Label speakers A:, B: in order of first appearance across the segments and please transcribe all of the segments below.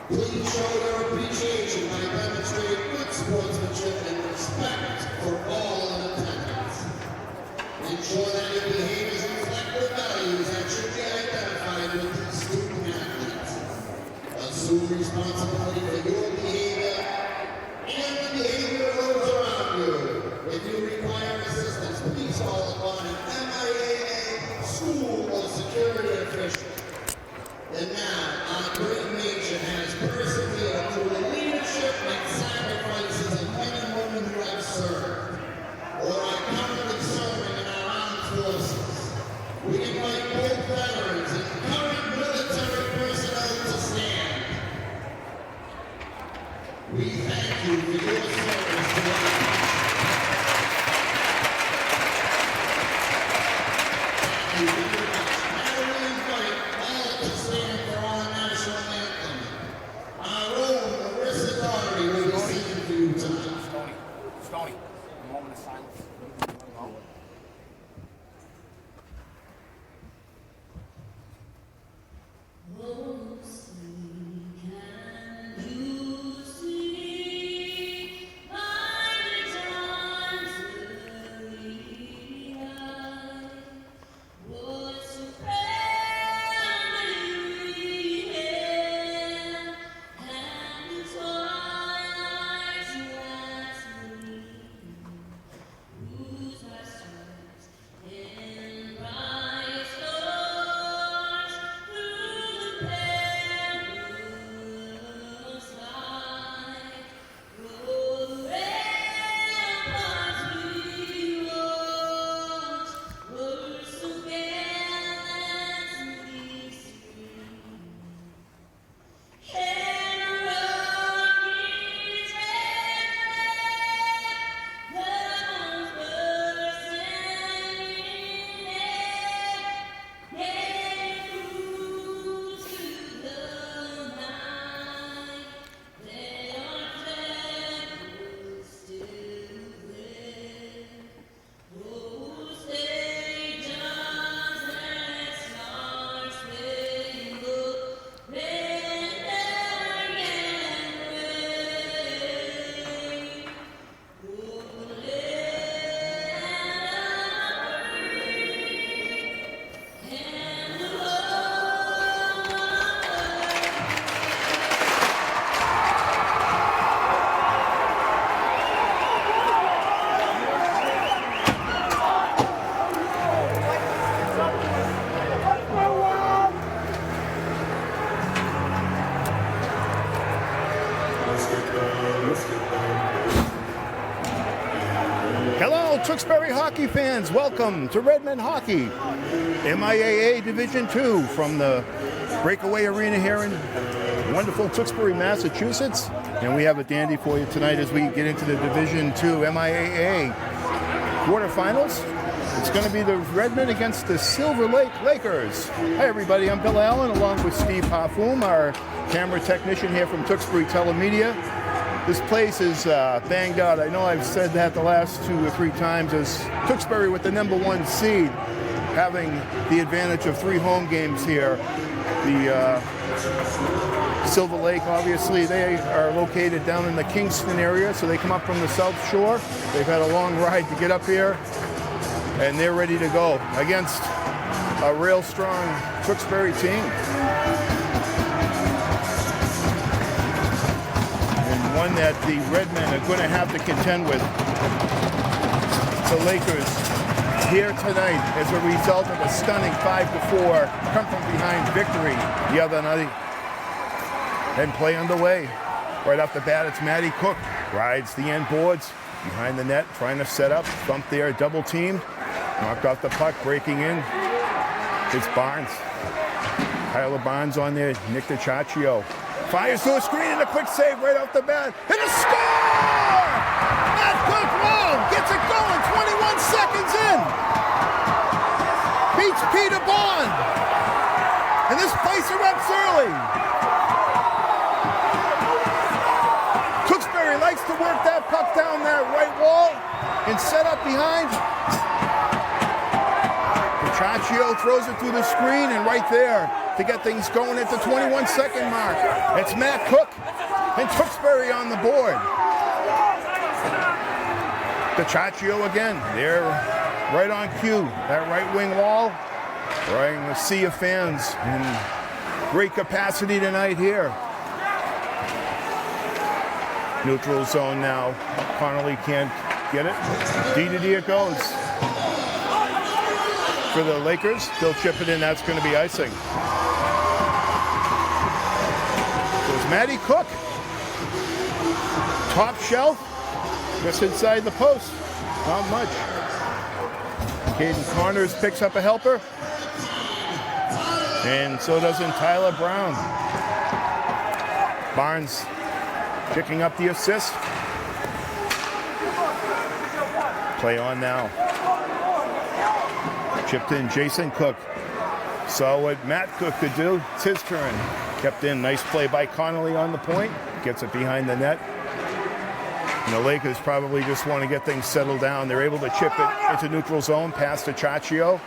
A: Please show your appreciation by demonstrating good sportsmanship and respect for all in attendance. Ensure that your behaviors reflect the values that should be identified with these student athletes. Assume responsibility for your behavior and the behavior of those around you. If you require assistance, please call upon an MIAA, school, or security official. And now, our great nation has persevered through the leadership and sacrifices of men and women who have served, or are currently serving in our armed forces. We invite both veterans and current military personnel to stand. We thank you for your service to our nation. Thank you very much. Now we invite all to stand for our national anthem. Our own Marissa Daugherty will be singing for you tonight.
B: Stony, a moment of silence. No.
C: Hello, Tewksbury hockey fans. Welcome to Redmen Hockey, MIAA Division II from the Breakaway Arena here in wonderful Tewksbury, Massachusetts. And we have a dandy for you tonight as we get into the Division II MIAA quarterfinals. It's going to be the Redmen against the Silver Lake Lakers. Hi, everybody. I'm Bill Allen, along with Steve Haffoum, our camera technician here from Tewksbury Telemedia. This place is banged out. I know I've said that the last 2 or 3 times, as Tewksbury with the #1 seed, having the advantage of 3 home games here. The Silver Lake, obviously, they are located down in the Kingston area, so they come up from the South Shore. They've had a long ride to get up here, and they're ready to go against a real strong Tewksbury team. And one that the Redmen are going to have to contend with. The Lakers here tonight as a result of a stunning 5-4 come from behind victory the other night. And play underway. Right off the bat, it's Matty Cook. Rides the end boards behind the net, trying to set up. Thump there, double teamed. Knocked off the puck, breaking in. It's Barnes. Tyler Barnes on there. Nick DiCiaccio fires to a screen and a quick save right off the bat. And a score! Matt Cook, wow, gets it going. 21 seconds in. Beats Peter Bond. And this place erupts early. Tewksbury likes to work that puck down that right wall and set up behind. DiCiaccio throws it through the screen, and right there to get things going at the 21-second mark. It's Matt Cook and Tewksbury on the board. DiCiaccio again. They're right on cue. That right wing wall, drawing a sea of fans in great capacity tonight here. Neutral zone now. Connolly can't get it. D to D it goes. For the Lakers, they'll chip it in. That's going to be icing. There's Matty Cook. Top shelf. Just inside the post. Not much. Caden Connors picks up a helper. And so doesn't Tyler Brown. Barnes picking up the assist. Play on now. Chipped in Jason Cook. Saw what Matt Cook could do. It's his turn. Kept in. Nice play by Connolly on the point. Gets it behind the net. And the Lakers probably just want to get things settled down. They're able to chip it into neutral zone past DiCiaccio.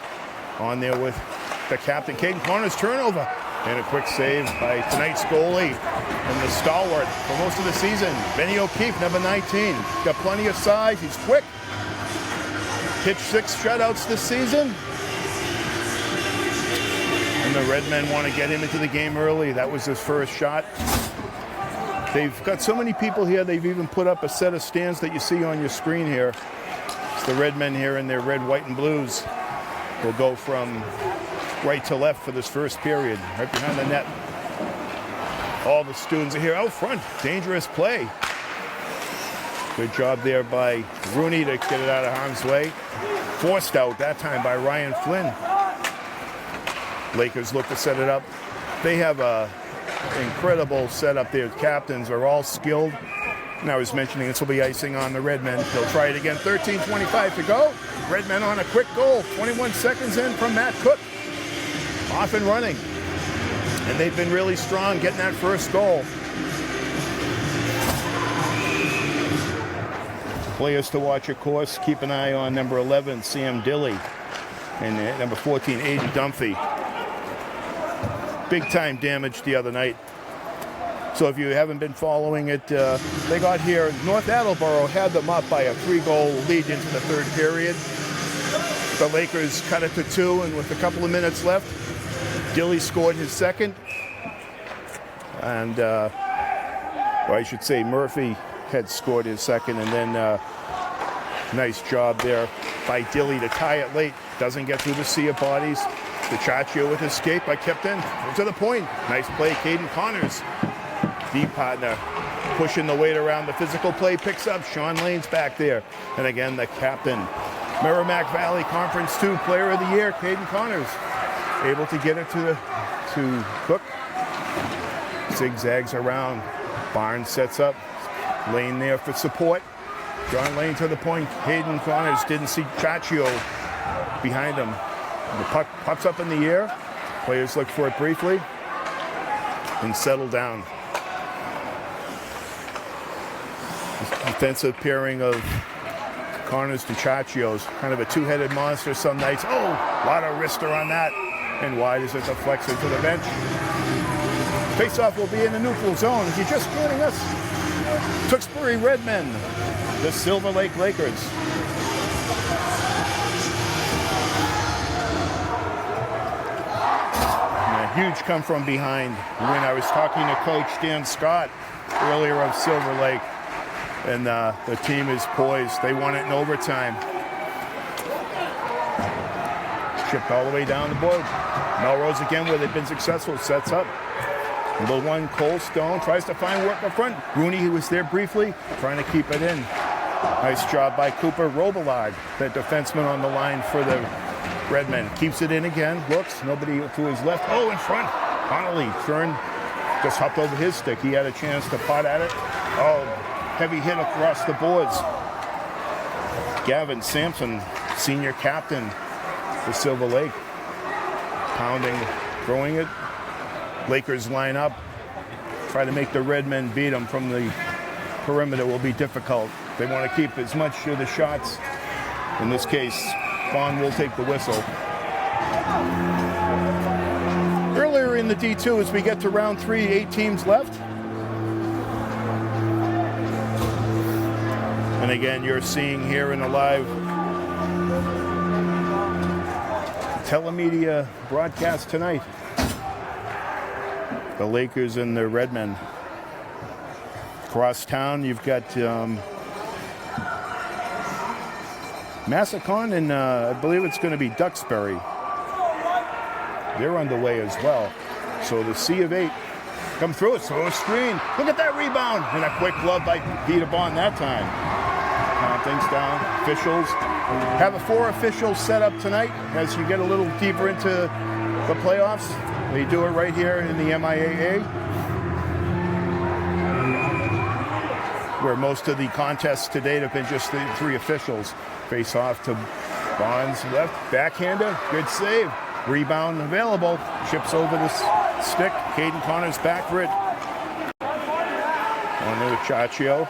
C: On there with the captain. Caden Connors turnover. And a quick save by tonight's goalie and the stalwart for most of the season, Benny O'Keefe, #19. Got plenty of size. He's quick. Pitched 6 shutouts this season. And the Redmen want to get him into the game early. That was his first shot. They've got so many people here, they've even put up a set of stands that you see on your screen here. It's the Redmen here in their red, white, and blues. Will go from right to left for this first period, right behind the net. All the students are here out front. Dangerous play. Good job there by Rooney to get it out of harm's way. Forced out that time by Ryan Flynn. Lakers look to set it up. They have a incredible setup there. Captains are all skilled. And I was mentioning this will be icing on the Redmen. They'll try it again. 13:25 to go. Redmen on a quick goal. 21 seconds in from Matt Cook. Off and running. And they've been really strong getting that first goal. Players to watch, of course. Keep an eye on number 11, Sam Dilly. And number 14, Aiden Dunphy. Big time damage the other night. So if you haven't been following it, they got here. North Attleboro had them up by a 3-goal lead into the third period. The Lakers cut it to 2, and with a couple of minutes left, Dilly scored his second. And, or I should say Murphy had scored his second, and then nice job there by Dilly to tie it late. Doesn't get through the sea of bodies. DiCiaccio with escape by Kipton. To the point. Nice play, Caden Connors. Deep partner pushing the weight around. The physical play picks up. Sean Lane's back there. And again, the captain. Merrimack Valley Conference 2 Player of the Year, Caden Connors. Able to get it to Cook. Zigzags around. Barnes sets up. Lane there for support. John Lane to the point. Caden Connors didn't see Ciaccio behind him. The puck pops up in the air. Players look for it briefly and settle down. Defensive pairing of Connors to Chachios. Kind of a two-headed monster some nights. Oh, a lot of wrister on that. And wide as it deflects into the bench. Face-off will be in the neutral zone. If you're just joining us, Tewksbury Redmen, the Silver Lake Lakers. And a huge come from behind win. I was talking to Coach Dan Scott earlier of Silver Lake, and the team is poised. They won it in overtime. Chipped all the way down the board. Melrose again, where they've been successful, sets up. Number one, Cole Stone tries to find work up front. Rooney, who was there briefly, trying to keep it in. Nice job by Cooper Robillard, the defenseman on the line for the Redmen. Keeps it in again, looks, nobody to his left. Oh, in front, Connolly turned, just hopped over his stick. He had a chance to pot at it. Oh, heavy hit across the boards. Gavin Sampson, senior captain for Silver Lake. Pounding, throwing it. Lakers line up. Try to make the Redmen beat them from the perimeter will be difficult. They want to keep as much of the shots. In this case, Bond will take the whistle. Earlier in the D2, as we get to round 3, 8 teams left. And again, you're seeing here in the live telemedia broadcast tonight, the Lakers and the Redmen. Across town, you've got Massacon and I believe it's going to be Tewksbury. They're underway as well. So the C of 8 come through it, throw a screen. Look at that rebound. And a quick glove by Peter Bond that time. Calm things down. Officials. Have 4 officials set up tonight as you get a little deeper into the playoffs. They do it right here in the MIAA, where most of the contests to date have been just the 3 officials. Face off to Bonds left, backhander, good save. Rebound available, chips over the stick. Caden Connors back for it. On to Chachio.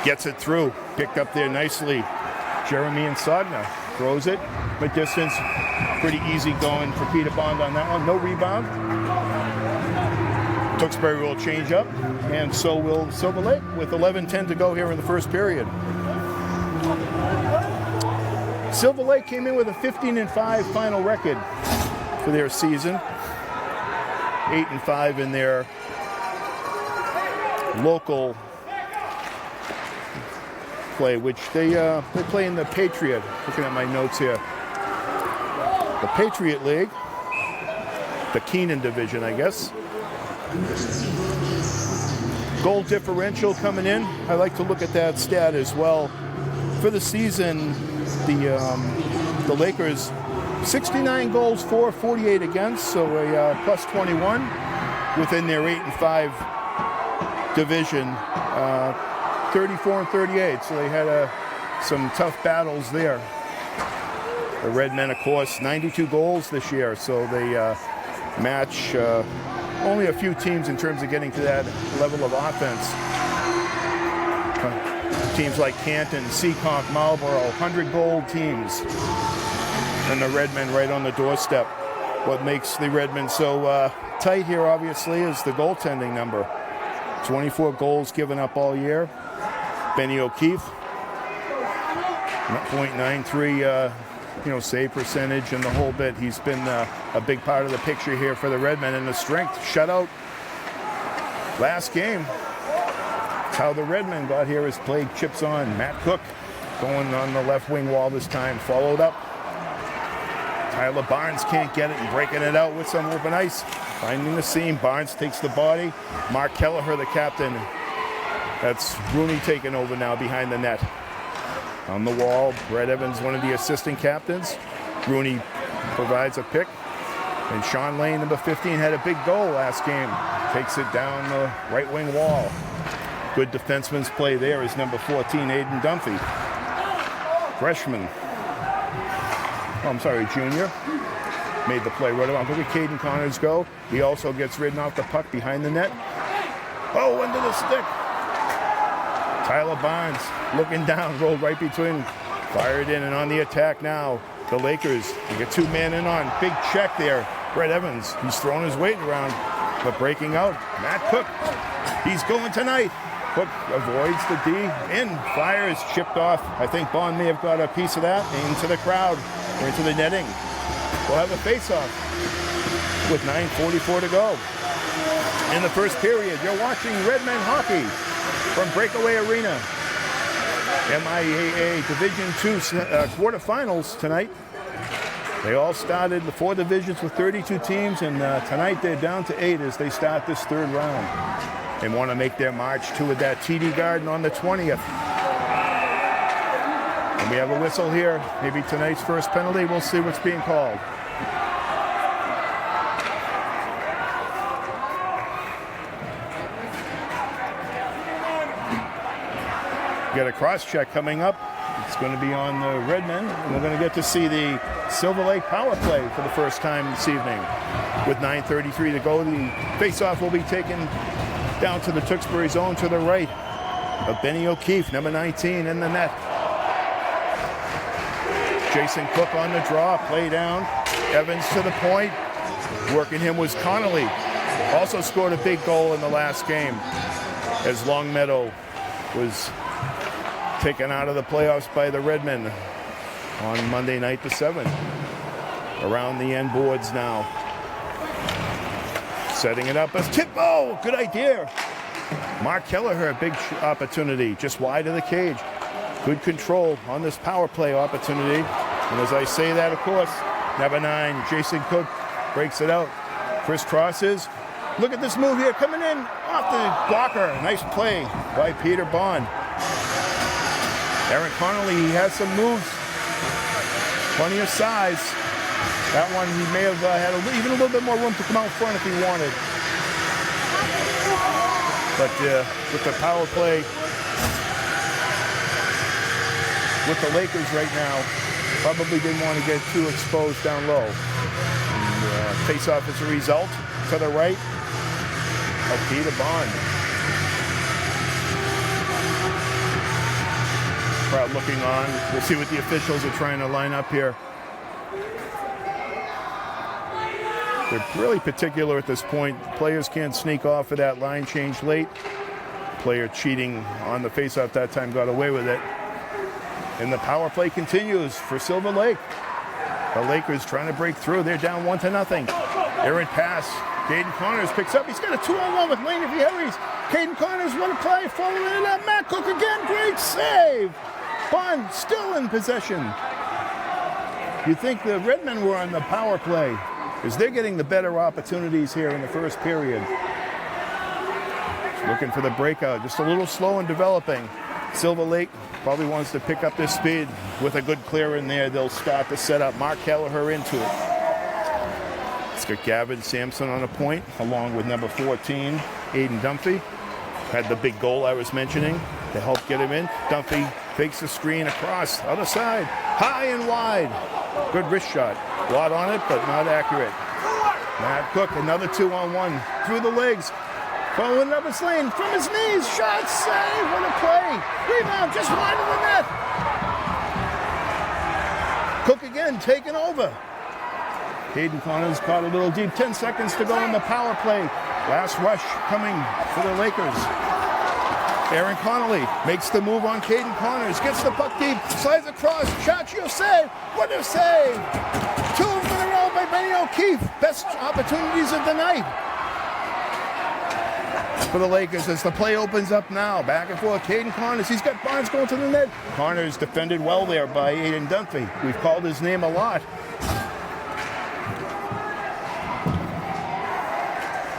C: Gets it through, picked up there nicely. Jeremy Insogna throws it, but distance pretty easy going for Peter Bond on that one. No rebound. Tewksbury will change up, and so will Silver Lake with 11:10 to go here in the first period. Silver Lake came in with a 15-5 final record for their season. 8-5 in their local play, which they play in the Patriot. Looking at my notes here. The Patriot League, the Keenan division, I guess. Goal differential coming in. I like to look at that stat as well. For the season, the Lakers, 69 goals for, 48 against, so a plus 21 within their 8-5 division. 34-38, so they had some tough battles there. The Redmen, of course, 92 goals this year, so they match only a few teams in terms of getting to that level of offense. Teams like Canton, Seekonk, Marlboro, 100-goal teams. And the Redmen right on the doorstep. What makes the Redmen so tight here, obviously, is the goaltending number. 24 goals given up all year. Benny O'Keefe, 0.93 save percentage and the whole bit. He's been a big part of the picture here for the Redmen, and the strength shutout last game. That's how the Redmen got here, is played chips on. Matt Cook going on the left wing wall this time, followed up. Tyler Barnes can't get it and breaking it out with some open ice. Finding the seam, Barnes takes the body. Mark Kelleher, the captain. That's Rooney taking over now behind the net. On the wall, Brett Evans, one of the assistant captains. Rooney provides a pick. And Sean Lane, number 15, had a big goal last game. Takes it down the right wing wall. Good defenseman's play there is number 14, Aiden Dunphy. Freshman. Junior. Made the play right around. Look at Caden Connors go. He also gets ridden off the puck behind the net. Oh, into the stick. Tyler Barnes looking down, rolled right between, fired in, and on the attack now. The Lakers, you get 2 men in on, big check there. Brett Evans, he's throwing his weight around, but breaking out. Matt Cook, he's going tonight. Cook avoids the D, in, fires, chipped off. I think Bond may have got a piece of that into the crowd, or into the netting. We'll have a face-off with 9:44 to go. In the first period, you're watching Redmen Hockey from Breakaway Arena. MIAA Division II quarterfinals tonight. They all started the 4 divisions with 32 teams, and tonight they're down to 8 as they start this 3rd round. They want to make their march to that TD Garden on the 20th. And we have a whistle here. Maybe tonight's first penalty. We'll see what's being called. Get a cross-check coming up. It's going to be on the Redmen, and we're going to get to see the Silver Lake power play for the first time this evening. With 9:33 to go, the face-off will be taken down to the Tewksbury zone to the right of Benny O'Keefe, number 19, in the net. Jason Cook on the draw, play down. Evans to the point. Working him was Connolly. Also scored a big goal in the last game as Longmeadow was taken out of the playoffs by the Redmen on Monday night the 7th. Around the end boards now. Setting it up as tip. Oh, good idea. Mark Kelleher, big opportunity, just wide of the cage. Good control on this power play opportunity. And as I say that, of course, number 9, Jason Cook breaks it out. Crisscrosses. Look at this move here, coming in off the blocker. Nice play by Peter Bond. Aaron Connolly, he has some moves. Plenty of size. That one, he may have had even a little bit more room to come out front if he wanted. But with the power play with the Lakers right now, probably didn't want to get too exposed down low. And face-off as a result to the right of Peter Bond. Crowd looking on. We'll see what the officials are trying to line up here. They're really particular at this point. Players can't sneak off of that line change late. Player cheating on the faceoff that time got away with it. And the power play continues for Silver Lake. The Lakers trying to break through. They're down 1-0. Errant pass. Caden Connors picks up. He's got a 2-on-1 with Lane Harris. Caden Connors, one play, following it up. Matt Cook again, great save. Bond still in possession. You think the Redmen were on the power play, because they're getting the better opportunities here in the first period. Looking for the breakout, just a little slow in developing. Silver Lake probably wants to pick up their speed with a good clear in there. They'll start to set up Mark Kelleher into it. It's got Gavin Sampson on a point, along with number 14, Aiden Dunphy. Had the big goal I was mentioning to help get him in. Dunphy fakes the screen across, other side, high and wide. Good wrist shot. A lot on it, but not accurate. Matt Cook, another 2-on-1 through the legs. Following up his lane from his knees. Shot, save, what a play. Rebound, just wide of the net. Cook again, taking over. Caden Connors caught a little deep. 10 seconds to go in the power play. Last rush coming for the Lakers. Aaron Connolly makes the move on Caden Connors. Gets the puck deep. Slides across. Chachio save. What a save. 2 in a row by Benny O'Keefe. Best opportunities of the night for the Lakers as the play opens up now. Back and forth. Caden Connors. He's got Barnes going to the net. Connors defended well there by Aiden Dunphy. We've called his name a lot.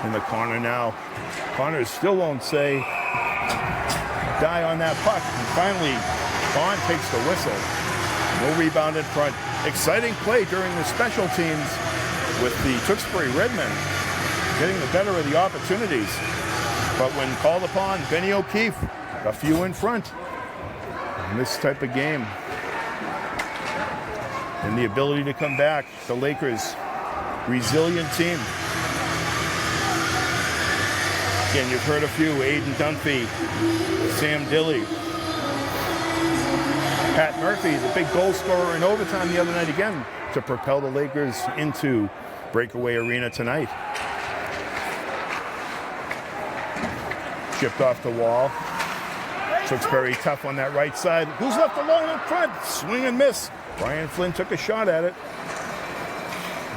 C: In the corner now. Connors still won't say die on that puck. And finally, Bond takes the whistle. No rebound in front. Exciting play during the special teams with the Tewksbury Redmen getting the better of the opportunities. But when called upon, Benny O'Keefe, a few in front in this type of game. And the ability to come back, the Lakers, resilient team. Again, you've heard a few: Aiden Dunphy, Sam Dilly, Pat Murphy, the big goal scorer in overtime the other night again to propel the Lakers into Breakaway Arena tonight. Chipped off the wall. Tewksbury tough on that right side. Who's left alone up front? Swing and miss. Brian Flynn took a shot at it.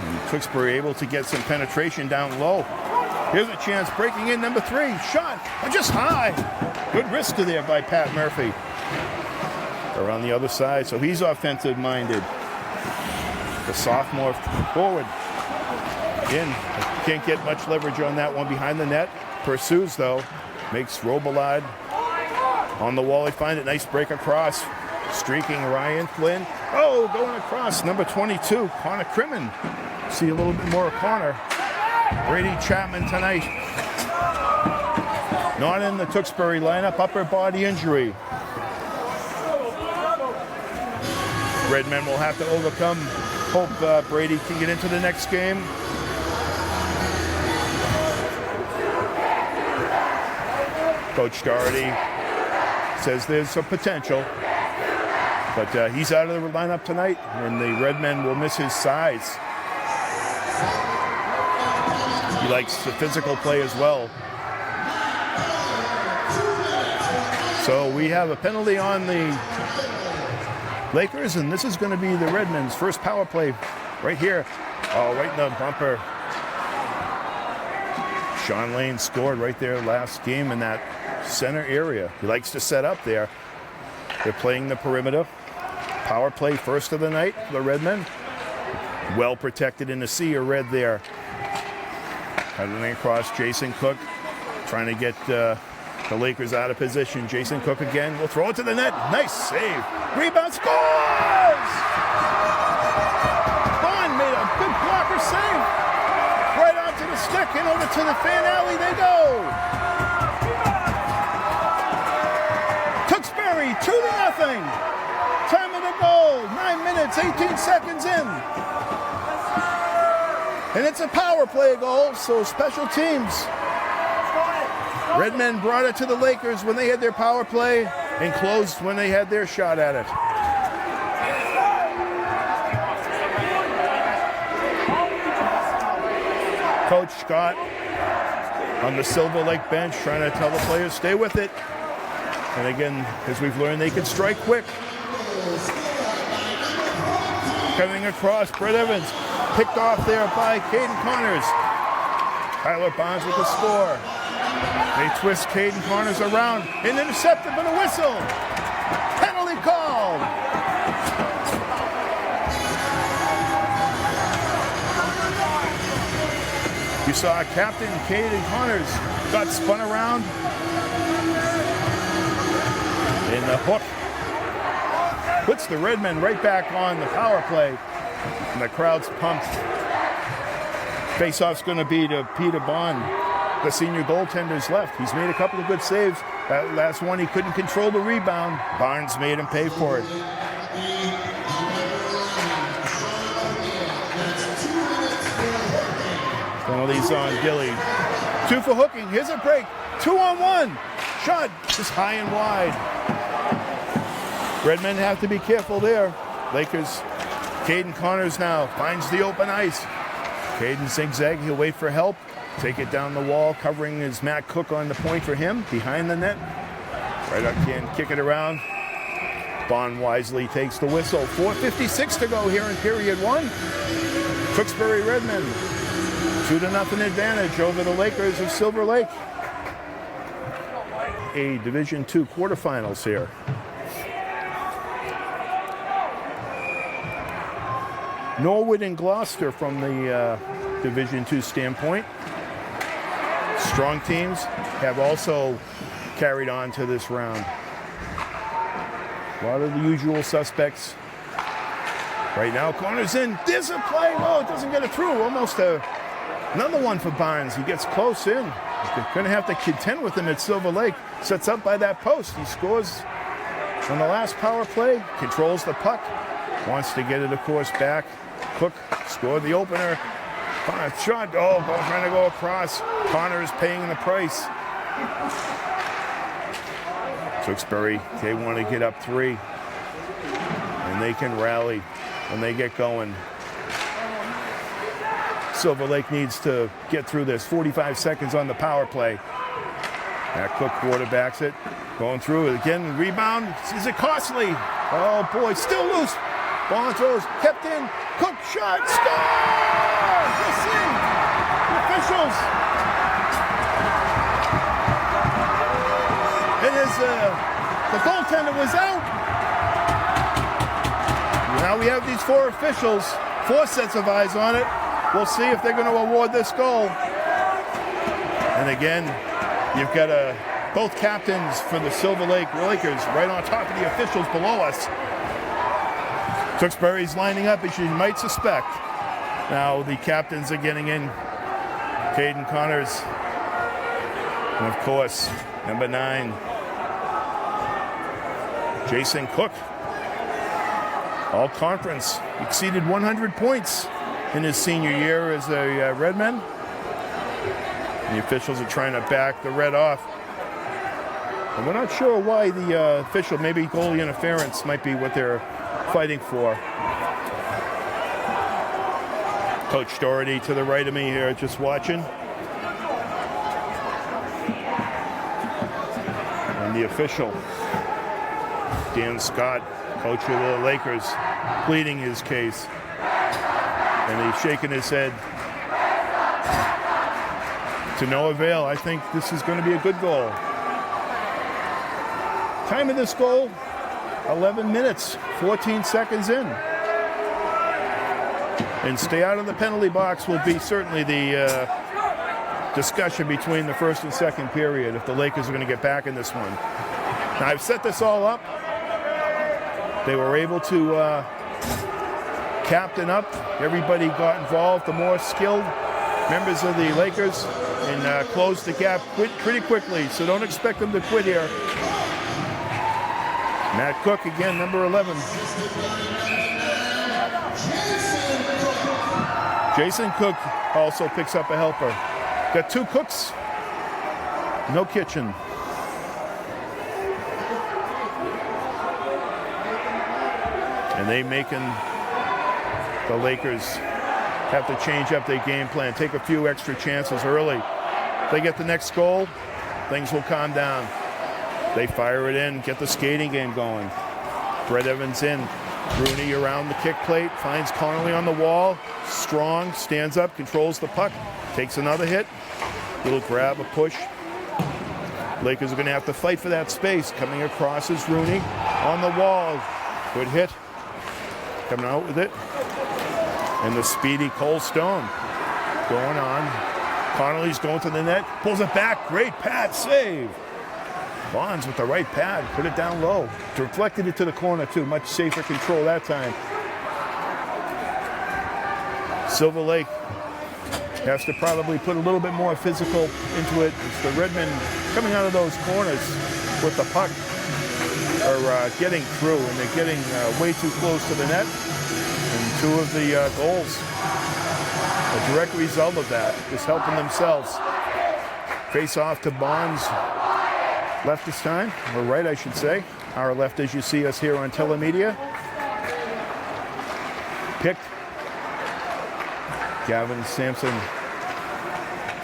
C: And Tewksbury able to get some penetration down low. Here's a chance, breaking in, number 3. Shot, just high. Good wrist to there by Pat Murphy. They're on the other side, so he's offensive-minded. The sophomore forward. In, can't get much leverage on that one behind the net. Pursues, though. Makes Robillard on the wall. He finds it. Nice break across. Streaking Ryan Flynn. Oh, going across. Number 22, Connor Crimmin. See a little bit more of Connor. Brady Chapman tonight. Not in the Tewksbury lineup. Upper body injury. Redmen will have to overcome. Hope Brady can get into the next game. Coach Doherty says there's some potential, but he's out of the lineup tonight, and the Redmen will miss his size. He likes the physical play as well. So we have a penalty on the Lakers, and this is going to be the Redmen's first power play right here. Oh, right in the bumper. Sean Lane scored right there last game in that center area. He likes to set up there. They're playing the perimeter. Power play first of the night for the Redmen. Well protected in the sea of red there. Cutting across, Jason Cook trying to get the Lakers out of position. Jason Cook again will throw it to the net. Nice save. Rebound, scores! Bond made a good blocker save. Right onto the stick and over to the fan alley they go. Tewksbury 2-0. Time of the goal, 9 minutes, 18 seconds in. And it's a power play goal, so special teams. Redmen brought it to the Lakers when they had their power play and closed when they had their shot at it. Coach Scott on the Silver Lake bench trying to tell the players, stay with it. And again, as we've learned, they can strike quick. Coming across, Brett Evans picked off there by Caden Connors. Tyler Bonds with the score. They twist Caden Connors around and intercepted with a whistle. Penalty called. You saw Captain Caden Connors got spun around. And the hook puts the Redmen right back on the power play. And the crowd's pumped. Face-off's going to be to Peter Bond. The senior goaltender's left. He's made a couple of good saves. That last one, he couldn't control the rebound. Barnes made him pay for it. Penalties on Gilly. 2 for hooking. Here's a break. 2-on-1. Shot just high and wide. Redmen have to be careful there. Lakers, Caden Connors now finds the open ice. Caden zigzag. He'll wait for help. Take it down the wall. Covering is Matt Cook on the point for him. Behind the net. Right up can kick it around. Bond wisely takes the whistle. 4:56 to go here in period 1. Tewksbury Redmen 2-0 advantage over the Lakers of Silver Lake. A Division II quarterfinals here. Norwood and Gloucester from the Division II standpoint. Strong teams have also carried on to this round. A lot of the usual suspects. Right now, corners in. There's a play. Oh, it doesn't get it through. Almost another one for Barnes. He gets close in. They're going to have to contend with him at Silver Lake. Sets up by that post. He scores on the last power play. Controls the puck. Wants to get it, of course, back. Cook scored the opener. Shot. Oh, trying to go across. Connor is paying the price. Tewksbury, they want to get up 3. And they can rally when they get going. Silver Lake needs to get through this. 45 seconds on the power play. Matt Cook quarterbacks it. Going through it again. Rebound. Is it costly? Oh boy, still loose. Ball throws. Kept in. Cook shot. Score! Just in. The officials. It is the goaltender was out. Now we have these 4 officials, 4 sets of eyes on it. We'll see if they're going to award this goal. And again, you've got both captains for the Silver Lake Lakers right on top of the officials below us. Tewksbury's lining up, as you might suspect. Now the captains are getting in. Caden Connors, and of course, number 9, Jason Cook. All conference, exceeded 100 points in his senior year as a Redman. The officials are trying to back the Red off. And we're not sure why the official, maybe goalie interference might be what they're fighting for. Coach Doherty to the right of me here, just watching. And the official, Dan Scott, coach of the Lakers, pleading his case. And he's shaking his head. To no avail. I think this is going to be a good goal. Time of this goal, 11 minutes, 14 seconds in. And stay out of the penalty box will be certainly the discussion between the first and second period if the Lakers are going to get back in this one. Now, I've set this all up. They were able to captain up. Everybody got involved. The more skilled members of the Lakers and closed the gap pretty quickly. So don't expect them to quit here. Matt Cook again, number 11. Jason Cook also picks up a helper. Got 2 cooks, no kitchen. And they making the Lakers have to change up their game plan, take a few extra chances early. If they get the next goal, things will calm down. They fire it in, get the skating game going. Brett Evans in. Rooney around the kick plate, finds Connolly on the wall. Strong, stands up, controls the puck, takes another hit. Little grab, a push. Lakers are going to have to fight for that space. Coming across is Rooney on the wall. Good hit. Coming out with it. And the speedy Cole Stone going on. Connolly's going to the net, pulls it back. Great pad save. Bonds with the right pad, put it down low. Deflected it to the corner too, much safer control that time. Silver Lake has to probably put a little bit more physical into it. It's the Redmen coming out of those corners with the puck are getting through, and they're getting way too close to the net. And 2 of the goals, a direct result of that, is helping themselves. Face off to Bonds. Left this time, or right I should say. Our left as you see us here on telemedia. Picked. Gavin Sampson,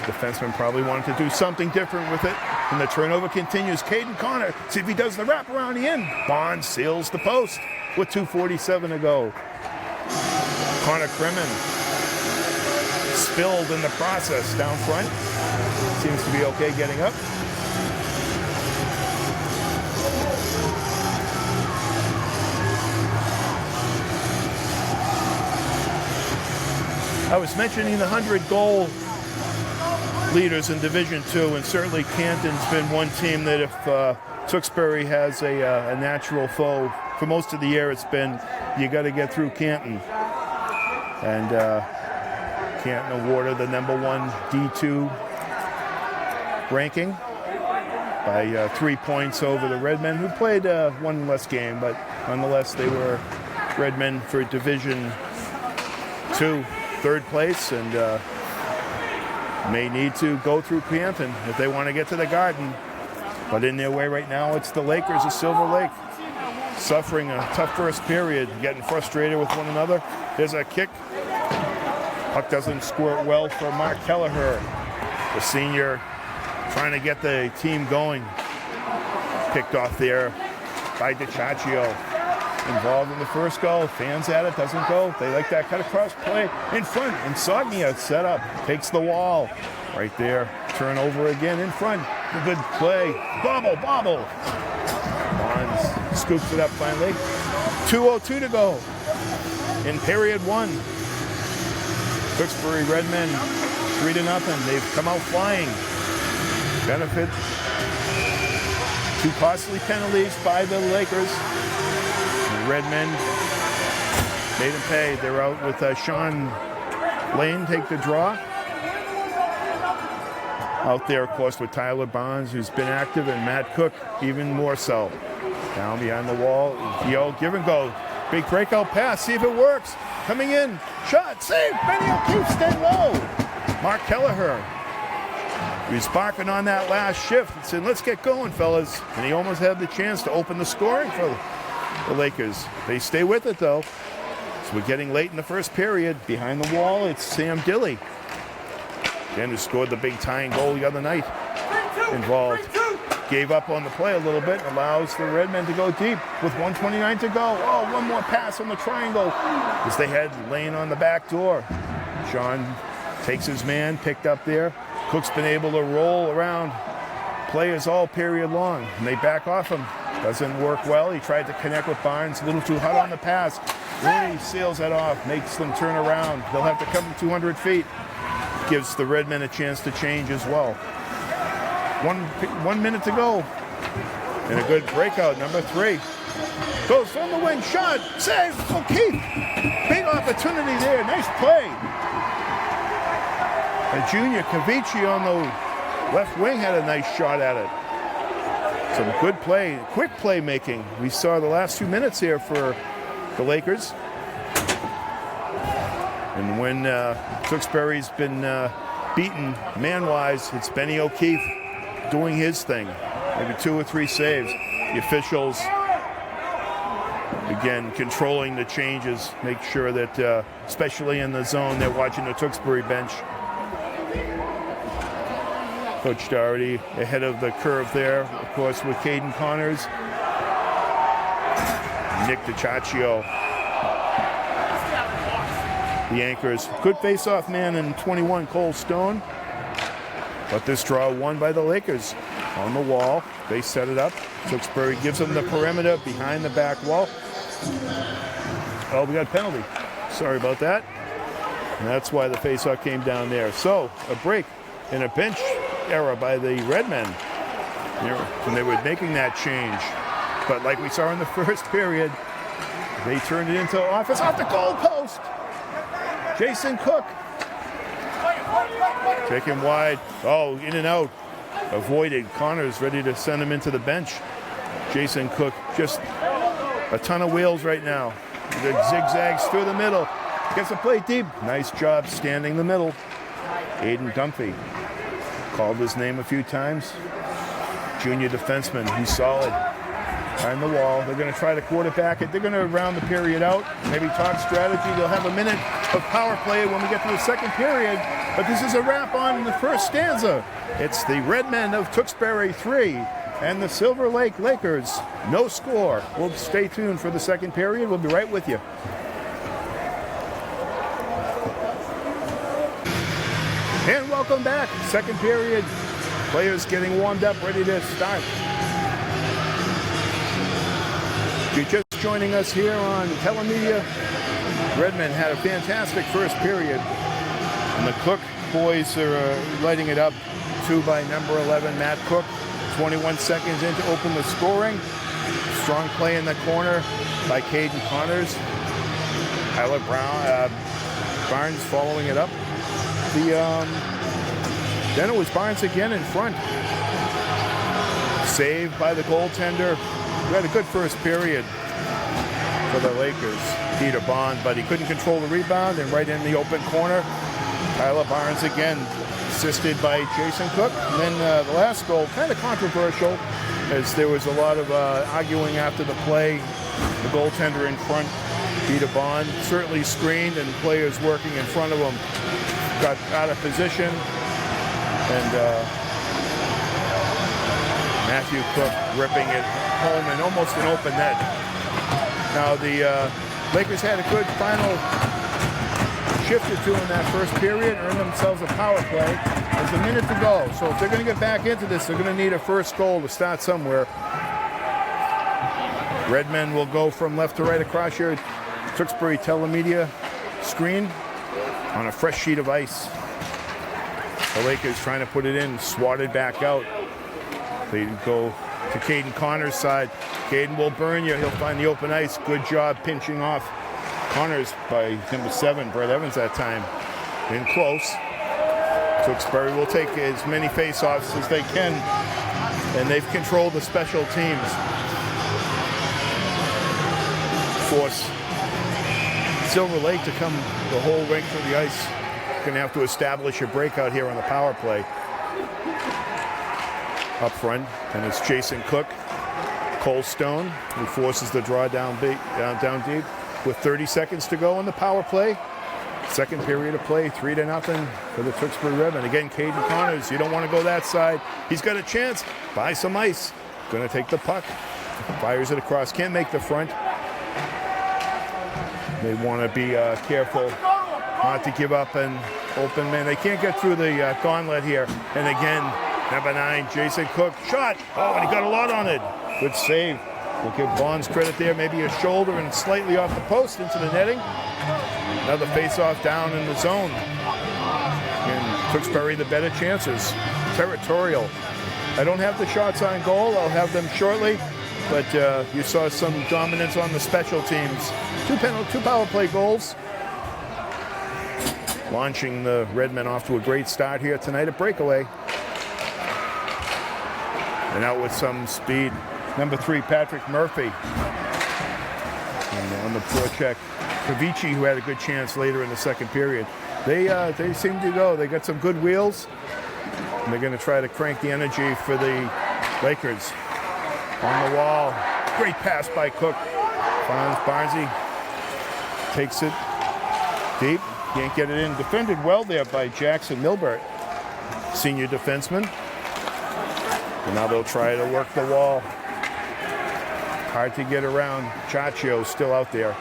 C: defenseman, probably wanted to do something different with it. And the turnover continues. Caden Connor, see if he does the wraparound in. Bond seals the post with 2:47 to go. Connor Kremen spilled in the process down front. Seems to be okay getting up. I was mentioning the 100-goal leaders in Division II, and certainly Canton's been one team that if Tewksbury has a natural foe, for most of the year it's been, you got to get through Canton. And Canton awarded the #1 D2 ranking by 3 points over the Redmen, who played one less game, but nonetheless they were Redmen for Division II. 3rd place, and may need to go through Canton if they want to get to the Garden. But in their way right now, it's the Lakers of Silver Lake. Suffering a tough first period, getting frustrated with one another. There's a kick. Puck doesn't squirt well for Mark Kelleher, the senior, trying to get the team going. Picked off there by DiCiaccio. Involved in the first goal. Fans at it, doesn't go. They like that cut across play in front. And Sognia set up, takes the wall. Right there. Turnover again in front. A good play. Bobble. Bonds scoops it up finally. 2:02 to go in period 1. Tewksbury Redmen 3-0. They've come out flying. Benefit. 2 costly penalties by the Lakers. The Redmen made them pay. They're out with Sean Lane take the draw. Out there, of course, with Tyler Bonds, who's been active, and Matt Cook, even more so. Down behind the wall, give and go. Big breakout pass, see if it works. Coming in, shot, save. Benny O'Keefe staying low. Mark Kelleher, he's barking on that last shift and said, let's get going, fellas. And he almost had the chance to open the scoring for the Lakers. They stay with it, though. So we're getting late in the first period. Behind the wall, it's Sam Dilley. Again, who scored the big tying goal the other night. Involved. Gave up on the play a little bit. Allows the Redmen to go deep with 1:29 to go. Oh, one more pass on the triangle. As they had Lane on the back door. Sean takes his man, picked up there. Cook's been able to roll around players all period long. And they back off him. Doesn't work well. He tried to connect with Barnes. A little too hot on the pass. Rooney seals that off. Makes them turn around. They'll have to come 200 feet. Gives the Redmen a chance to change as well. 1 minute to go. And a good breakout, number 3. Goes from the wing, shot, save, O'Keefe. Big opportunity there, nice play. And Junior Cavici on the left wing had a nice shot at it. Some good play, quick playmaking. We saw the last 2 minutes here for the Lakers. And when Tewksbury's been beaten man-wise, it's Benny O'Keefe doing his thing. Maybe 2 or 3 saves. The officials, again, controlling the changes, make sure that, especially in the zone, they're watching the Tewksbury bench. Coach Doherty ahead of the curve there, of course, with Caden Connors. Nick DiCiaccio. The anchors. Good face-off man in 21, Cole Stone. But this draw won by the Lakers. On the wall, they set it up. Tewksbury gives them the perimeter behind the back wall. Oh, we got a penalty. Sorry about that. And that's why the face-off came down there. So, a break and a bench error by the Redmen. And they were making that change. But like we saw in the first period, they turned it into offense off the goal post. Jason Cook. Taken wide. Oh, in and out. Avoided. Connors ready to send him into the bench. Jason Cook, just a ton of wheels right now. The zigzags through the middle. Gets a play deep. Nice job standing the middle. Aiden Dunphy. Called his name a few times. Junior defenseman. He's solid. Behind the wall. They're going to try to quarterback it. They're going to round the period out. Maybe talk strategy. They'll have a minute of power play when we get to the second period. But this is a wrap on the first stanza. It's the Redmen of Tewksbury 3 and the Silver Lake Lakers. No score. We'll stay tuned for the second period. We'll be right with you. And welcome back. Second period. Players getting warmed up, ready to start. If you're just joining us here on telemedia, Redmen had a fantastic first period. And the Cook boys are lighting it up. 2 by number 11, Matt Cook. 21 seconds in to open the scoring. Strong play in the corner by Caden Connors. Tyler Barnes following it up. Then it was Barnes again in front. Saved by the goaltender. We had a good first period for the Lakers. Peter Bond, but he couldn't control the rebound, and right in the open corner, Tyler Barnes again, assisted by Jason Cook. And then the last goal, kind of controversial, as there was a lot of arguing after the play. The goaltender in front, Peter Bond, certainly screened, and players working in front of him got out of position. And Matthew Cook ripping it home and almost an open net. Now the Lakers had a good final shift or two in that first period, earned themselves a power play. There's a minute to go, so if they're going to get back into this, they're going to need a first goal to start somewhere. Redmen will go from left to right across here. Tewksbury telemedia screen on a fresh sheet of ice. The Lakers trying to put it in, swatted back out. They go to Caden Connor's side. Caden will burn you. He'll find the open ice. Good job pinching off Connors by number 7, Brett Evans that time. In close. Tewksbury will take as many face-offs as they can, and they've controlled the special teams. Force Silver Lake to come the whole length of the ice. Going to have to establish a breakout here on the power play. Up front, and it's Jason Cook. Cole Stone, who forces the draw down deep with 30 seconds to go in the power play. Second period of play, 3-0 for the Tewksbury Redmen. Again, Caden Connors, you don't want to go that side. He's got a chance. Buy some ice. Going to take the puck. Fires it across. Can't make the front. They want to be careful not to give up an open man. They can't get through the gauntlet here. And again, number 9, Jason Cook. Shot. Oh, and he got a lot on it. Good save. We'll give Bonds credit there. Maybe a shoulder and slightly off the post into the netting. Another face-off down in the zone. And Tewksbury the better chances. Territorial. I don't have the shots on goal. I'll have them shortly. But you saw some dominance on the special teams. Two power play goals. Launching the Redmen off to a great start here tonight at breakaway. And out with some speed. Number 3, Patrick Murphy. And on the forecheck, Pavici, who had a good chance later in the second period. They seem to go. They got some good wheels. And they're going to try to crank the energy for the Lakers. On the wall. Great pass by Cook. Barnesy takes it deep. Can't get it in. Defended well there by Jackson Milbert, senior defenseman. And now they'll try to work the wall. Hard to get around. Chaccio still out there.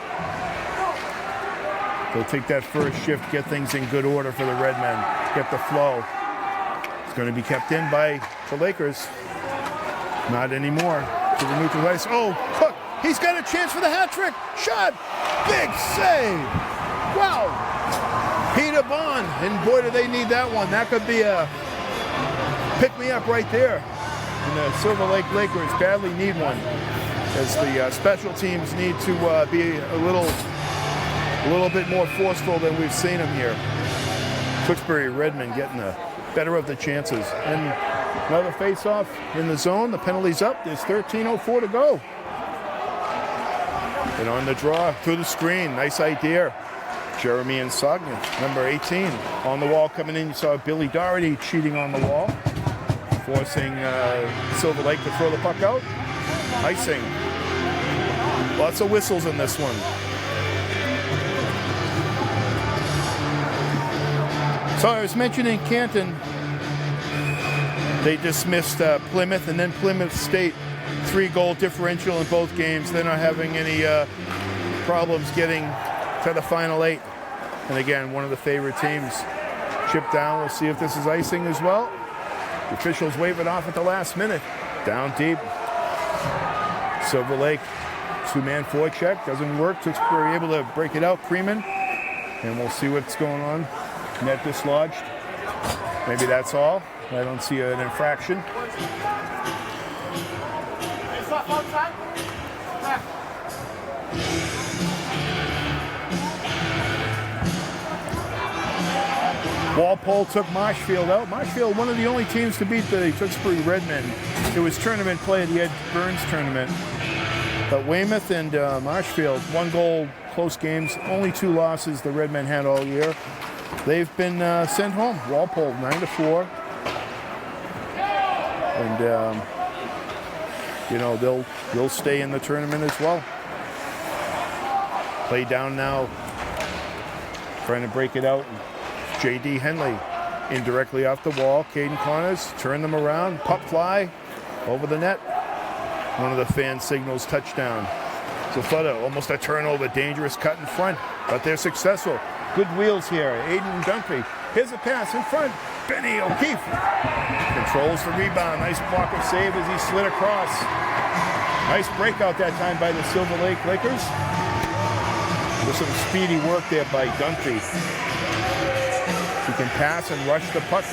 C: They'll take that first shift, get things in good order for the Redmen. Get the flow. It's going to be kept in by the Lakers. Not anymore. To the neutral ice. Oh, Cook. He's got a chance for the hat trick. Shot. Big save. Wow. Peter Bond. And boy, do they need that one. That could be a pick-me-up right there. And the Silver Lake Lakers badly need one, as the special teams need to be a little bit more forceful than we've seen them here. Tewksbury Redmen getting the better of the chances. And another face-off in the zone. The penalty's up. There's 13:04 to go. And on the draw through the screen. Nice idea. Jeremy and Sognin, number 18. On the wall coming in, you saw Billy Doherty cheating on the wall, forcing Silver Lake to throw the puck out. Icing. Lots of whistles in this one. So I was mentioning Canton. They dismissed Plymouth, and then Plymouth State, 3-goal differential in both games. They're not having any problems getting to the final 8. And again, one of the favorite teams chipped down. We'll see if this is icing as well. The officials wave it off at the last minute. Down deep. Silver Lake, 2-man forecheck. Doesn't work. Tewksbury able to break it out. Creeman. And we'll see what's going on. Net dislodged. Maybe that's all. I don't see an infraction. Walpole took Marshfield out. Marshfield, one of the only teams to beat the Tewksbury Redmen. It was tournament play at the Ed Burns tournament. But Weymouth and Marshfield, 1-goal, close games. Only 2 losses the Redmen had all year. they've been sent home. Walpole 9-4, and you know, they'll stay in the tournament as well. Play down now, trying to break it out. J.D. Henley indirectly off the wall. Caden Connors turn them around. Puck fly over the net. One of the fans signals touchdown. So Flutta, almost a turnover, dangerous cut in front, but they're successful. Good wheels here. Aiden Dunphy. Here's a pass in front. Benny O'Keefe controls the rebound. Nice block of save as he slid across. Nice breakout that time by the Silver Lake Lakers. With some speedy work there by Dunphy. He can pass and rush the puck,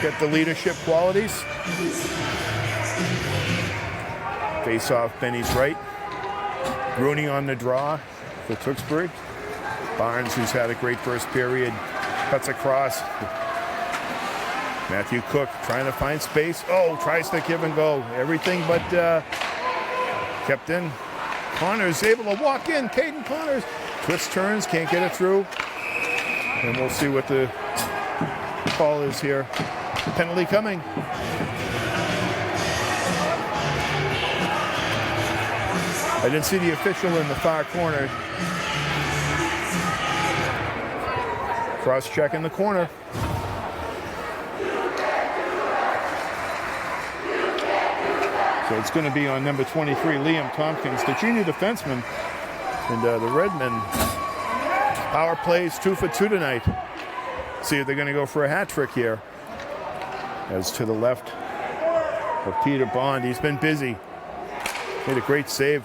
C: get the leadership qualities. Face off Benny's right. Rooney on the draw for Tewksbury. Barnes, who's had a great first period, cuts across. Matthew Cook trying to find space. Oh, tries to give and go. Everything but kept in. Connors able to walk in. Caden Connors. Twist turns, can't get it through. And we'll see what the call is here. Penalty coming. I didn't see the official in the far corner. Cross check in the corner. So it's going to be on number 23, Liam Tompkins, the junior defenseman. And the Redmen power plays 2 for 2 tonight. See if they're going to go for a hat trick here. As to the left of Peter Bond, he's been busy. Made a great save.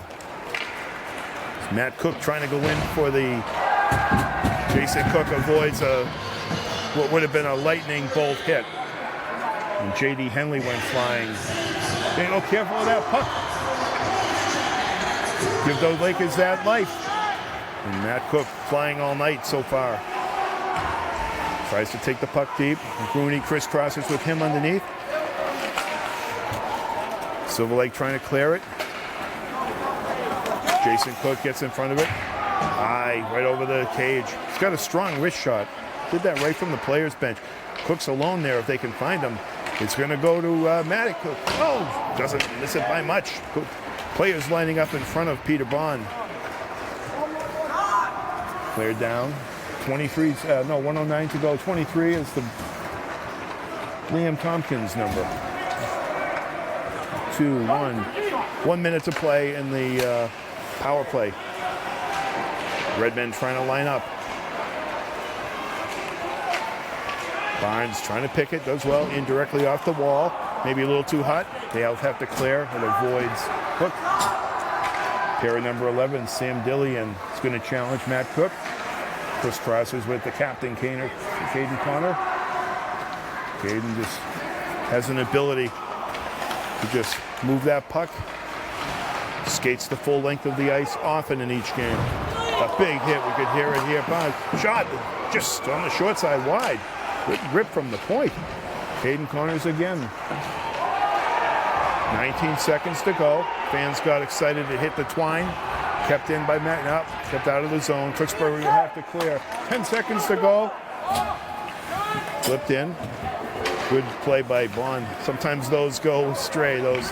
C: Matt Cook trying to go in for the. Jason Cook avoids what would have been a lightning bolt hit. And J.D. Henley went flying. They go careful of that puck. Give those Lakers that life. And Matt Cook flying all night so far. Tries to take the puck deep. Rooney crisscrosses with him underneath. Silver Lake trying to clear it. Jason Cook gets in front of it. High, right over the cage. He's got a strong wrist shot. Did that right from the player's bench. Cook's alone there if they can find him. It's going to go to Matt Cook. Oh, doesn't miss it by much. Players lining up in front of Peter Bond. Cleared down. 109 to go. 23 is the Liam Tompkins number. 2-1. 1 minute to play in the power play. Redmen trying to line up. Barnes trying to pick it, does well, indirectly off the wall. Maybe a little too hot. They'll have to clear. It avoids Cook. Pair of number 11, Sam Dillian, is going to challenge Matt Cook. Crisscrosses with the captain, Caden Connor. Caden just has an ability to just move that puck. Skates the full length of the ice often in each game. A big hit, we could hear it here. Shot just on the short side wide. Good rip from the point. Caden Connors again. 19 seconds to go. Fans got excited to hit the twine. Kept in by Matt. Nope, kept out of the zone. Tewksbury will have to clear. 10 seconds to go. Flipped in. Good play by Bond. Sometimes those go astray, those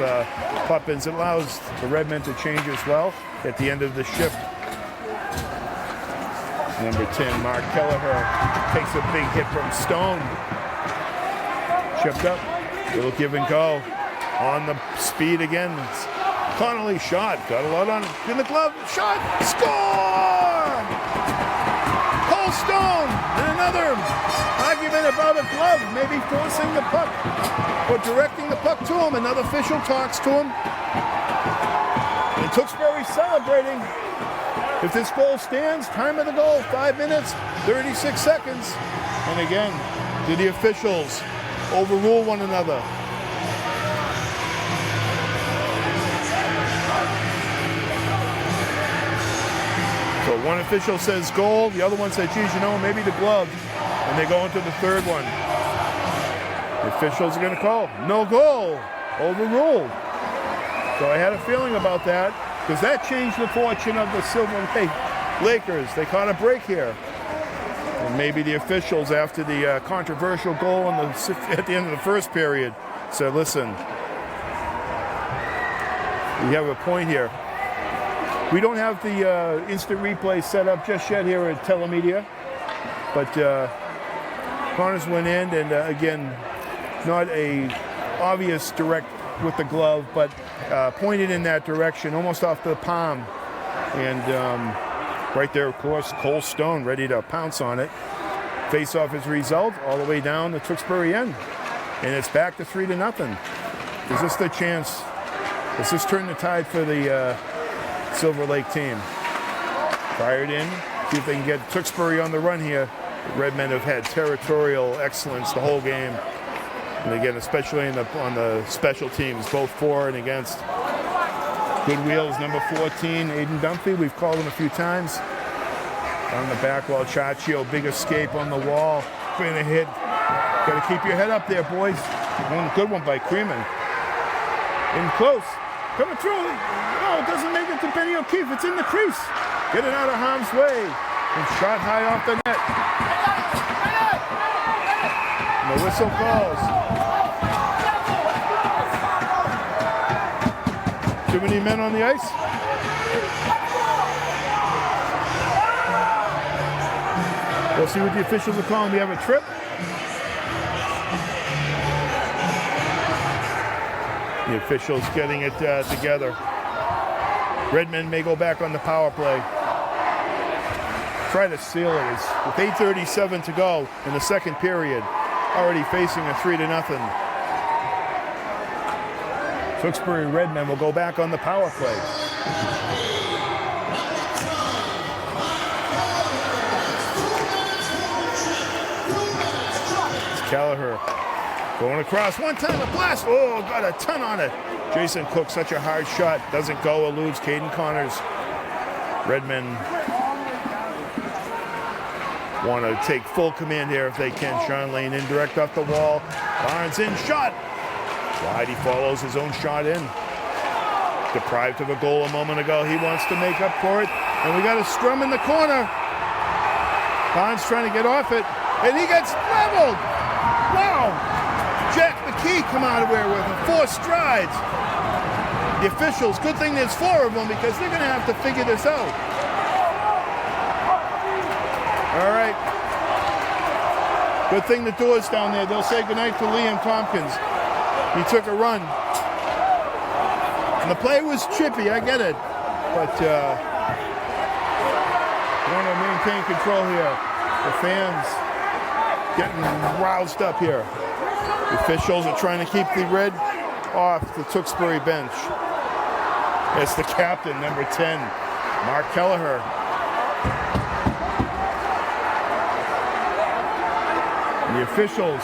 C: pop-ins. It allows the Redmen to change as well at the end of the shift. Number 10, Mark Kelleher, takes a big hit from Stone. Chipped up, little give and go. On the speed again. Connolly shot, got a lot on it. In the glove, shot, score! Cole Stone, and another argument about a glove, maybe forcing the puck or directing the puck to him. Another official talks to him. And Tewksbury celebrating. If this goal stands, time of the goal, 5 minutes, 36 seconds. And again, do the officials overrule one another? So one official says goal, the other one says, geez, you know, maybe the glove. And they go into the third one. The officials are going to call, no goal, overruled. So I had a feeling about that, because that changed the fortune of the Silver Lake Lakers. They caught a break here. And maybe the officials, after the controversial goal at the end of the first period, said, listen, we have a point here. We don't have the instant replay set up just yet here at Telemedia, but Connors went in, and again, not a obvious direct with the glove, but pointed in that direction, almost off the palm. And right there, of course, Cole Stone ready to pounce on it. Face-off is result all the way down the Tewksbury end. And it's back to 3-0. Is this the chance? Does this turn the tide for the Silver Lake team? Fired in. See if they can get Tewksbury on the run here. The Redmen have had territorial excellence the whole game. And again, especially on the special teams, both for and against. Good wheels, number 14, Aiden Dunphy. We've called him a few times. On the back wall, Chaccio, big escape on the wall. Been a hit. Got to keep your head up there, boys. One good one by Creeman. In close. Coming through. No, it doesn't make it to Benny O'Keefe. It's in the crease. Get it out of harm's way. And shot high off the net. And the whistle calls. Too many men on the ice? We'll see what the officials are calling. We have a trip. The officials getting it together. Redmen may go back on the power play. Try to seal it. With 8:37 to go in the second period, already facing a 3-0. Tewksbury Redmen will go back on the power play. It's Kelleher going across. One time, a blast. Oh, got a ton on it. Jason Cook, such a hard shot. Doesn't go, eludes Caden Connors. Redmen want to take full command here if they can. Sean Lane indirect off the wall. Barnes in, shot. Wide, he follows his own shot in. Deprived of a goal a moment ago. He wants to make up for it. And we got a scrum in the corner. Barnes trying to get off it. And he gets leveled. Wow. Jack McKee come out of there with 4 strides. The officials, good thing there's 4 of them because they're going to have to figure this out. All right. Good thing the door's down there. They'll say goodnight to Liam Tompkins. He took a run. And the play was chippy, I get it. But want to maintain control here. The fans getting roused up here. The officials are trying to keep the red off the Tewksbury bench. It's the captain, number 10, Mark Kelleher. The officials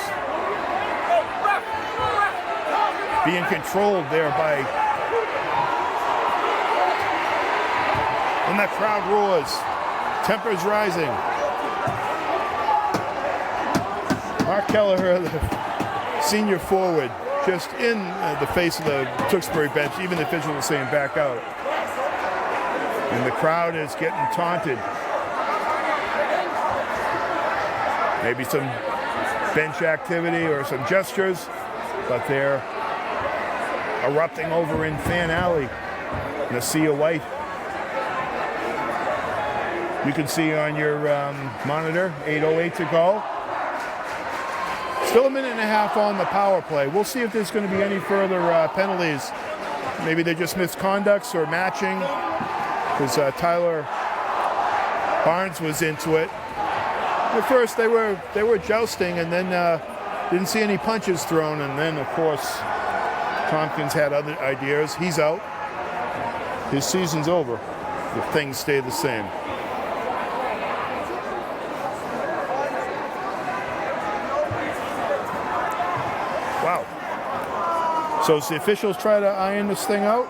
C: being controlled there by, and that crowd roars. Tempers rising. Mark Kelleher, the senior forward, just in the face of the Tewksbury bench. Even the officials are saying back out. And the crowd is getting taunted. Maybe some bench activity or some gestures, but they're erupting over in Fan Alley in a sea of white. You can see on your monitor, 8:08 to go. Still a minute and a half on the power play. We'll see if there's going to be any further penalties. Maybe they're just misconducts or matching, because Tyler Barnes was into it. At first they were jousting, and then didn't see any punches thrown, and then of course Tompkins had other ideas. He's out. His season's over if things stay the same. Wow. So as the officials try to iron this thing out.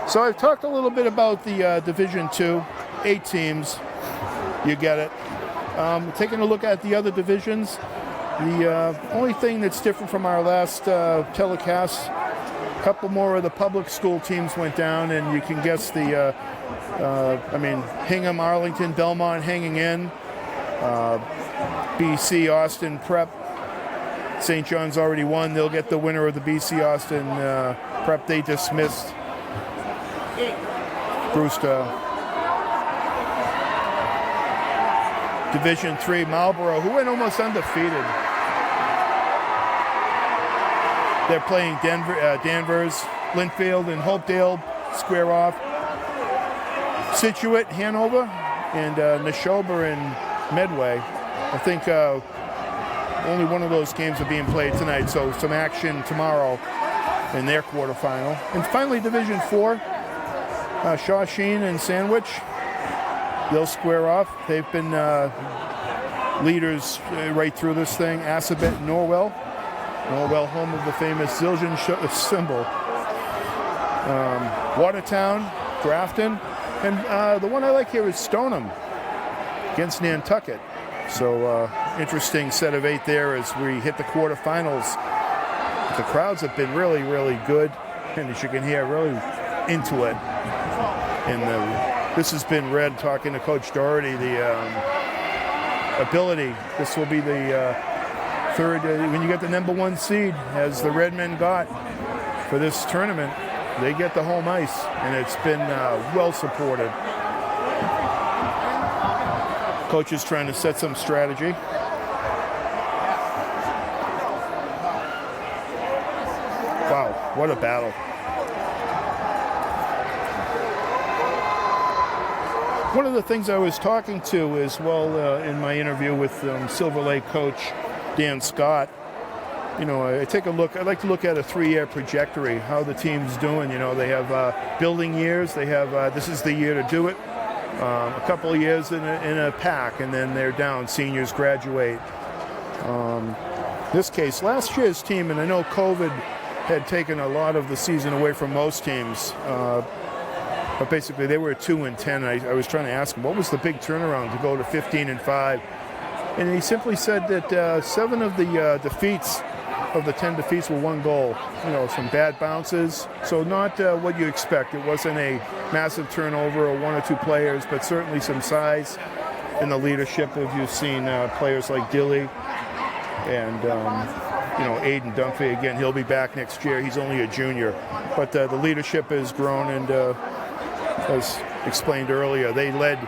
C: So I've talked a little bit about the Division II, 8 teams. You get it. Taking a look at the other divisions, the only thing that's different from our last telecast, a couple more of the public school teams went down, and you can guess the, Hingham, Arlington, Belmont hanging in. BC Austin Prep. St. John's already won. They'll get the winner of the BC Austin Prep. They dismissed Brewster. Division 3, Marlborough, who went almost undefeated. They're playing Danvers, Linfield, and Hopedale square off. Situate, Hanover, and Neshoba and Medway. I think only one of those games are being played tonight, so some action tomorrow in their quarterfinal. And finally, Division 4, Shawsheen and Sandwich. They'll square off. They've been leaders right through this thing. Assabet, Norwell. Norwell, home of the famous Zildjian symbol. Watertown, Grafton. And the one I like here is Stoneham against Nantucket. So interesting set of 8 there as we hit the quarterfinals. The crowds have been really, really good. And as you can hear, really into it. And this has been Red talking to Coach Doherty, the ability. This will be the third, when you get the number 1 seed, as the Redmen got for this tournament, they get the home ice, and it's been well supported. Coach is trying to set some strategy. Wow, what a battle. One of the things I was talking to as well in my interview with Silver Lake coach Dan Scott, you know, I take a look, I like to look at a 3-year trajectory, how the team's doing. You know, they have building years, they have, this is the year to do it, a couple of years in a pack, and then they're down, seniors graduate. This case, last year's team, and I know COVID had taken a lot of the season away from most teams, but basically they were 2-10. I was trying to ask him, what was the big turnaround to go to 15-5? And he simply said that 7 of the defeats, of the 10 defeats, were 1 goal. You know, some bad bounces. So not what you expect. It wasn't a massive turnover or 1 or 2 players, but certainly some size in the leadership. If you've seen players like Dilly and you know, Aiden Dunphy, again, he'll be back next year. He's only a junior. But the leadership has grown, and as explained earlier, they led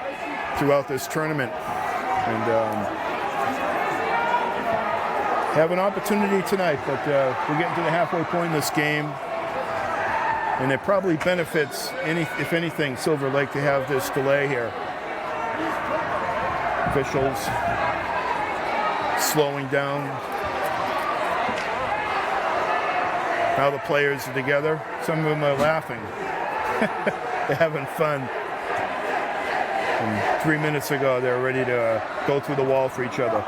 C: throughout this tournament. And have an opportunity tonight, but we're getting to the halfway point in this game, and it probably benefits, if anything, Silver Lake to have this delay here. Officials slowing down. Now the players are together. Some of them are laughing. They're having fun. And 3 minutes ago, they're ready to go through the wall for each other.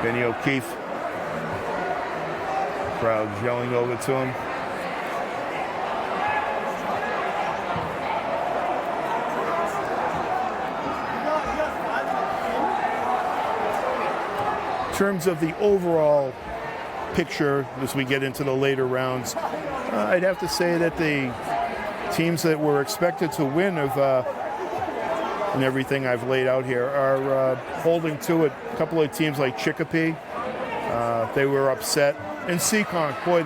C: Benny O'Keefe. Crowd yelling over to him. In terms of the overall picture as we get into the later rounds, I'd have to say that the teams that were expected to win and everything I've laid out here are holding to it. A couple of teams like Chicopee, they were upset. And Seekonk, boy,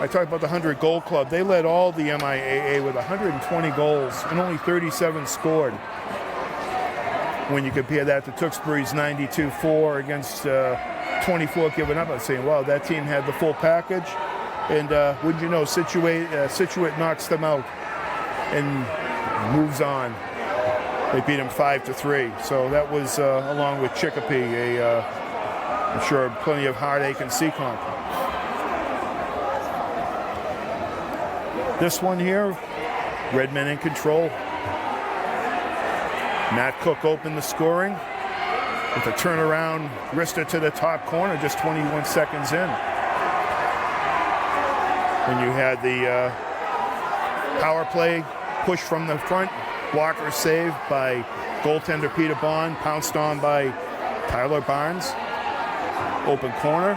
C: I talked about the 100 goal club. They led all the MIAA with 120 goals and only 37 scored. When you compare that to Tewksbury's 92-4 against 24 given up, I'm saying, wow, that team had the full package. And wouldn't you know, Situate knocks them out and moves on. They beat them 5-3. So that was, along with Chicopee, I'm sure plenty of heartache in Seekonk. This one here, Redmen in control. Matt Cook opened the scoring with a turnaround wrister to the top corner, just 21 seconds in. And you had the power play push from the front. Walker saved by goaltender Peter Bond, pounced on by Tyler Barnes. Open corner.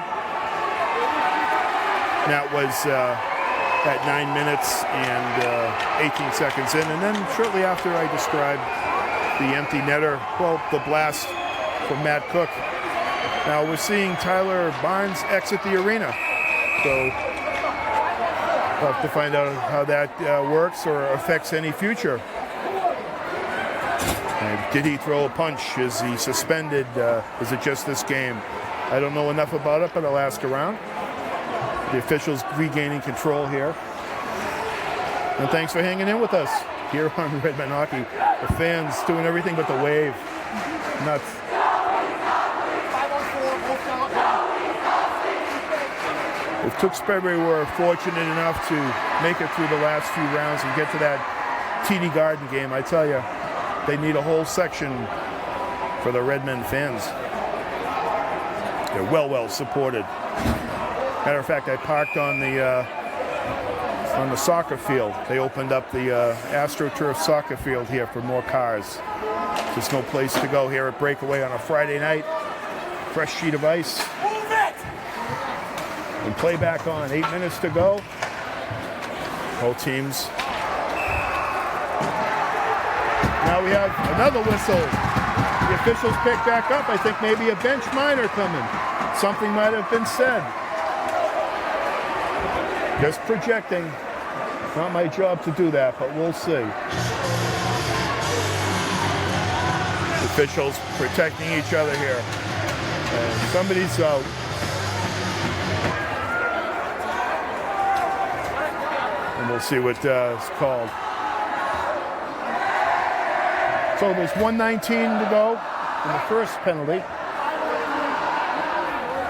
C: That was at 9 minutes and 18 seconds in. And then shortly after, I described the empty netter, well, the blast from Matt Cook. Now we're seeing Tyler Barnes exit the arena. So we'll have to find out how that works or affects any future. And did he throw a punch? Is he suspended? Is it just this game? I don't know enough about it, but I'll ask around. The officials regaining control here. And thanks for hanging in with us here on Redmen Hockey. The fans doing everything but the wave. Nuts. If Tewksbury were fortunate enough to make it through the last few rounds and get to that TD Garden game, I tell you, they need a whole section for the Redmen fans. They're well supported. Matter of fact, I parked on the soccer field. They opened up the AstroTurf soccer field here for more cars. There's no place to go here at Breakaway on a Friday night. Fresh sheet of ice. And play back on. 8 minutes to go. Both teams. Now we have another whistle. The officials pick back up. I think maybe a bench minor coming. Something might have been said. Just projecting. Not my job to do that, but we'll see. Officials protecting each other here. And somebody's out. And we'll see what is called. So there's 1:19 to go in the first penalty.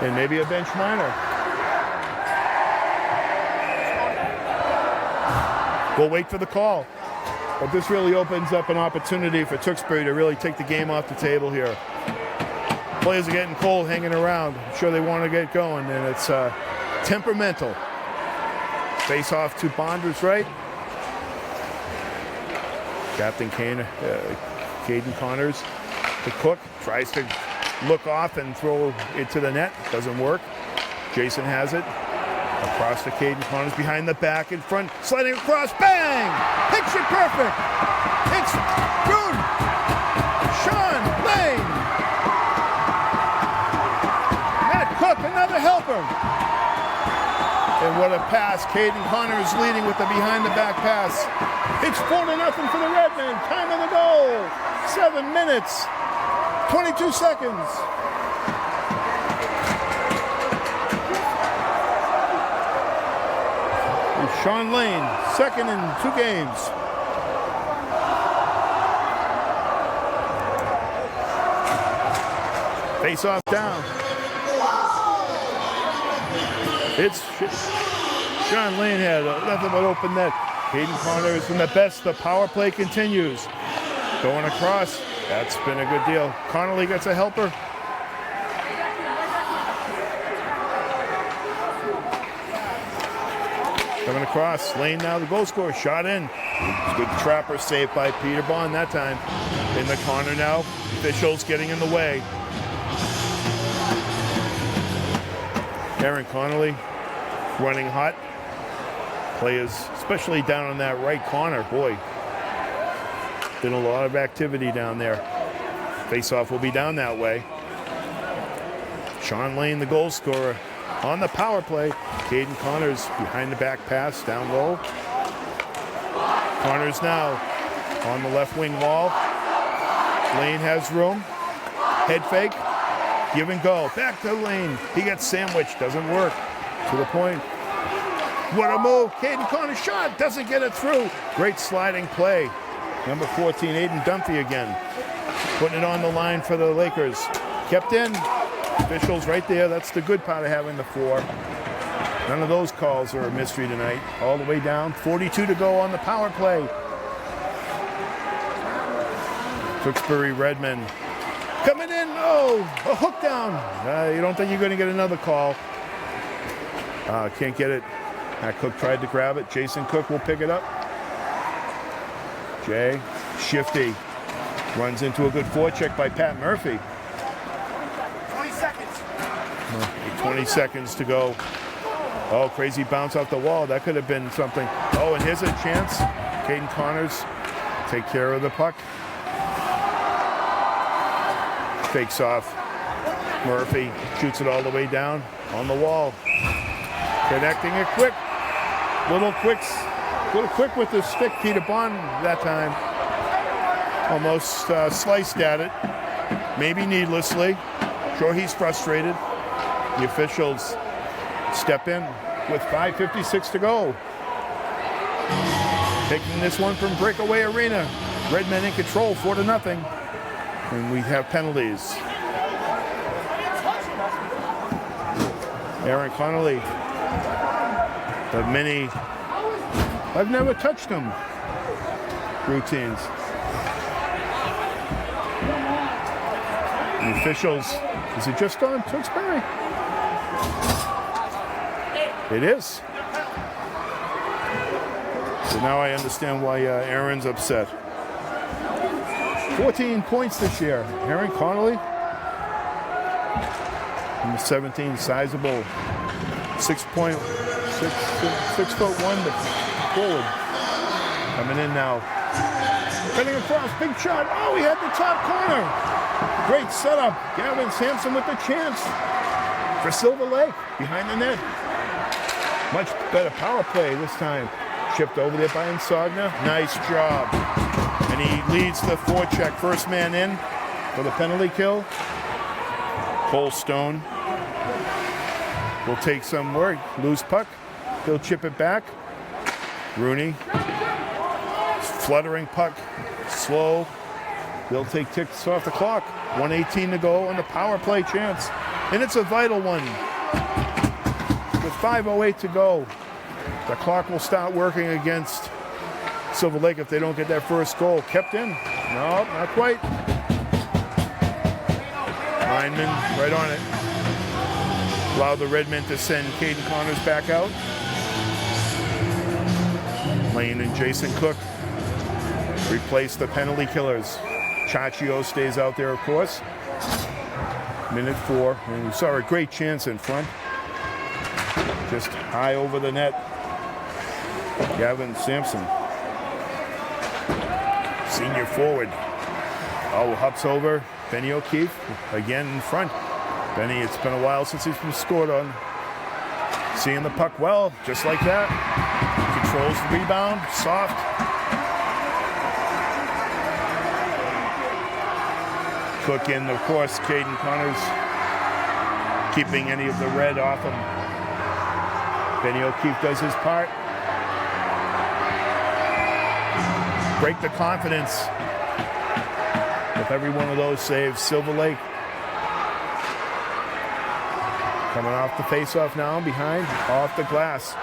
C: And maybe a bench minor. We'll wait for the call. But this really opens up an opportunity for Tewksbury to really take the game off the table here. Players are getting cold hanging around. I'm sure they want to get going, and it's temperamental. Face off to Bonders right. Captain Caden Connors to Cook. Tries to look off and throw it to the net. Doesn't work. Jason has it. Across to Caden Connors, behind the back, in front, sliding across, bang! Picture perfect! It's good! Sean Lane! Matt Cook, another helper! And what a pass. Caden Connors leading with the behind-the-back pass. It's 4-0 for the Redmen. Time of the goal. 7 minutes, 22 seconds. Sean Lane, second in 2 games. Face off down. It's Sean Lane had nothing but open net. Caden Connors from the best. The power play continues. Going across. That's been a good deal. Connolly gets a helper. Coming across, Lane now the goal scorer, shot in. Good trapper save by Peter Bond that time. In the corner now, officials getting in the way. Aaron Connolly running hot. Players, especially down in that right corner, boy. Been a lot of activity down there. Face-off will be down that way. Sean Lane, the goal scorer. On the power play, Caden Connors behind the back pass, down low. Connors now on the left wing wall. Lane has room. Head fake, give and go. Back to Lane. He gets sandwiched, doesn't work. To the point. What a move. Caden Connors shot, doesn't get it through. Great sliding play. Number 14, Aiden Dunphy again. Putting it on the line for the Lakers. Kept in. Officials right there. That's the good part of having the 4. None of those calls are a mystery tonight. All the way down. 42 to go on the power play. Tewksbury Redmen coming in. Oh, a hook down. You don't think you're going to get another call. Can't get it. Cook tried to grab it. Jason Cook will pick it up. Jay, shifty. Runs into a good forecheck by Pat Murphy. 20 seconds to go. Oh, crazy bounce off the wall. That could have been something. Oh, and here's a chance. Caden Connors take care of the puck. Fakes off. Murphy shoots it all the way down on the wall. Connecting it quick. Little quick with the stick. Peter Bond that time. Almost sliced at it. Maybe needlessly. Sure, he's frustrated. The officials step in with 5:56 to go. Taking this one from Breakaway Arena. Redmen in control, 4-0. And we have penalties. Aaron Connolly. The mini, I've never touched them, routines. The officials, is it just on Tewksbury? It is. So now I understand why Aaron's upset. 14 points this year. Aaron Connolly. Number 17, sizable. 6'1" forward. Coming in now. Cutting across, big shot. Oh, he had the top corner. Great setup. Gavin Sampson with the chance for Silver Lake behind the net. Much better power play this time. Chipped over there by Insogna. Nice job. And he leads the forecheck. First man in for the penalty kill. Cole Stone will take some work. Loose puck. He'll chip it back. Rooney. Fluttering puck. Slow. They'll take ticks off the clock. 1:18 to go on the power play chance. And it's a vital one. With 5:08 to go. The clock will start working against Silver Lake if they don't get that first goal. Kept in. No, not quite. Lineman right on it. Allow the Redmen to send Caden Connors back out. Lane and Jason Cook replace the penalty killers. Chachio stays out there, of course. Minute 4, and we saw a great chance in front. Just high over the net. Gavin Sampson. Senior forward. Oh, hops over. Benny O'Keefe again in front. Benny, it's been a while since he's been scored on. Seeing the puck well, just like that. Controls the rebound, soft. Cook in, of course, Caden Connors keeping any of the red off him. Benny O'Keefe does his part. Break the confidence with every one of those saves. Silver Lake coming off the face-off now, behind, off the glass.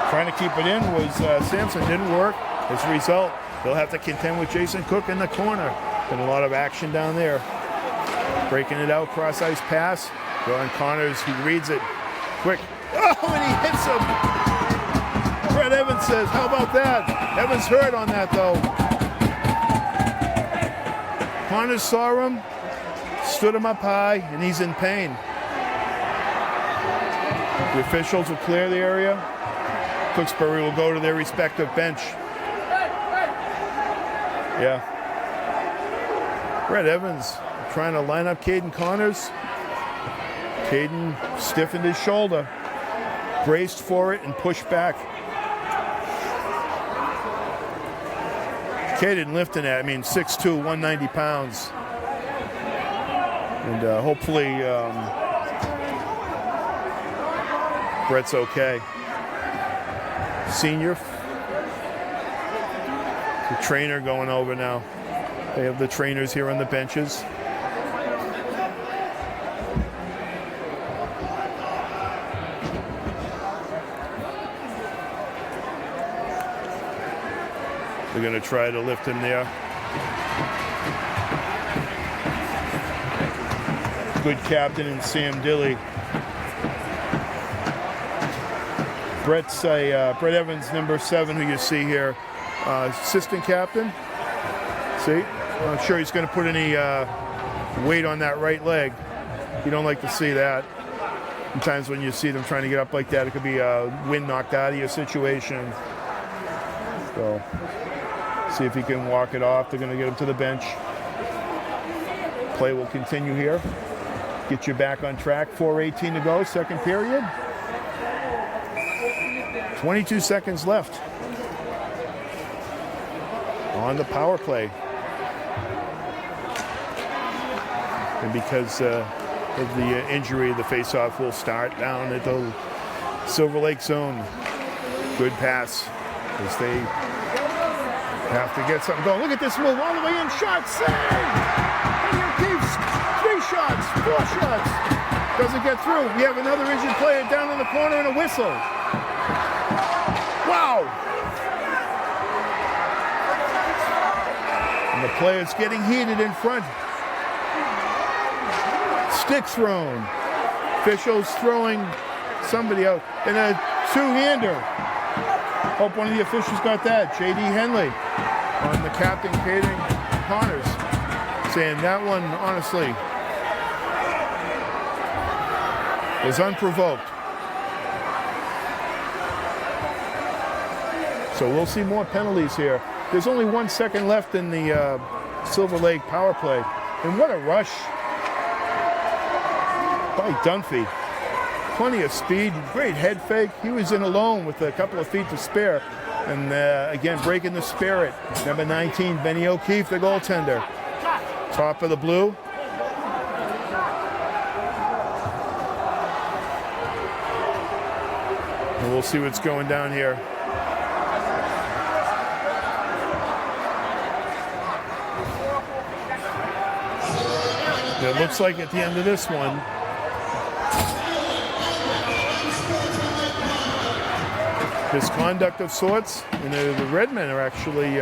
C: Trying to keep it in was Sampson, didn't work. As a result, they'll have to contend with Jason Cook in the corner. Been a lot of action down there. Breaking it out, cross-ice pass. Going Connors, he reads it quick. Oh, and he hits him. Brett Evans says, how about that? Evans hurt on that, though. Connors saw him, stood him up high, and he's in pain. The officials will clear the area. Tewksbury will go to their respective bench. Yeah. Brett Evans trying to line up Caden Connors. Caden stiffened his shoulder, braced for it, and pushed back. Caden lifting at, 6'2", 190 pounds. And hopefully Brett's okay. Senior. The trainer going over now. They have the trainers here on the benches. They're going to try to lift him there. Good captain in Sam Dilly. Brett Evans, number 7, who you see here, assistant captain. See, I'm not sure he's going to put any weight on that right leg. You don't like to see that. Sometimes when you see them trying to get up like that, it could be a wind knocked out of your situation. So, see if he can walk it off. They're going to get him to the bench. Play will continue here. Get you back on track. 4:18 to go, second period. 22 seconds left on the power play. And because of the injury, the face-off will start down at the Silver Lake zone. Good pass as they have to get something going. Look at this move all the way in. Shot, save! And here keeps 3 shots, 4 shots. Doesn't get through. We have another injured player down in the corner and a whistle. Wow! And the player's getting heated in front. Stick thrown. Officials throwing somebody out. And a two-hander. Hope one of the officials got that. J.D. Henley on the captain, Caden Connors, saying that one, honestly, was unprovoked. So we'll see more penalties here. There's only 1 second left in the Silver Lake power play. And what a rush by Dunphy. Plenty of speed, great head fake. He was in alone with a couple of feet to spare. And again, breaking the spirit. Number 19, Benny O'Keefe, the goaltender. Top of the blue. And we'll see what's going down here. It looks like at the end of this one, misconduct of sorts, and the Redmen are actually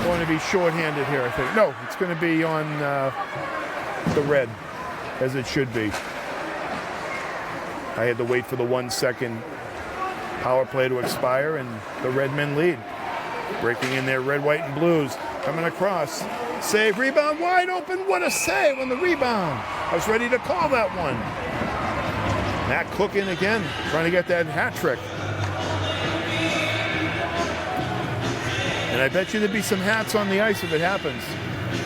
C: going to be shorthanded here, I think. No, it's going to be on the red, as it should be. I had to wait for the 1 second power play to expire, and the Redmen lead. Breaking in there, red, white, and blues. Coming across. Save, rebound, wide open. What a save on the rebound. I was ready to call that one. Matt Cook in again, trying to get that hat trick. And I bet you there'd be some hats on the ice if it happens,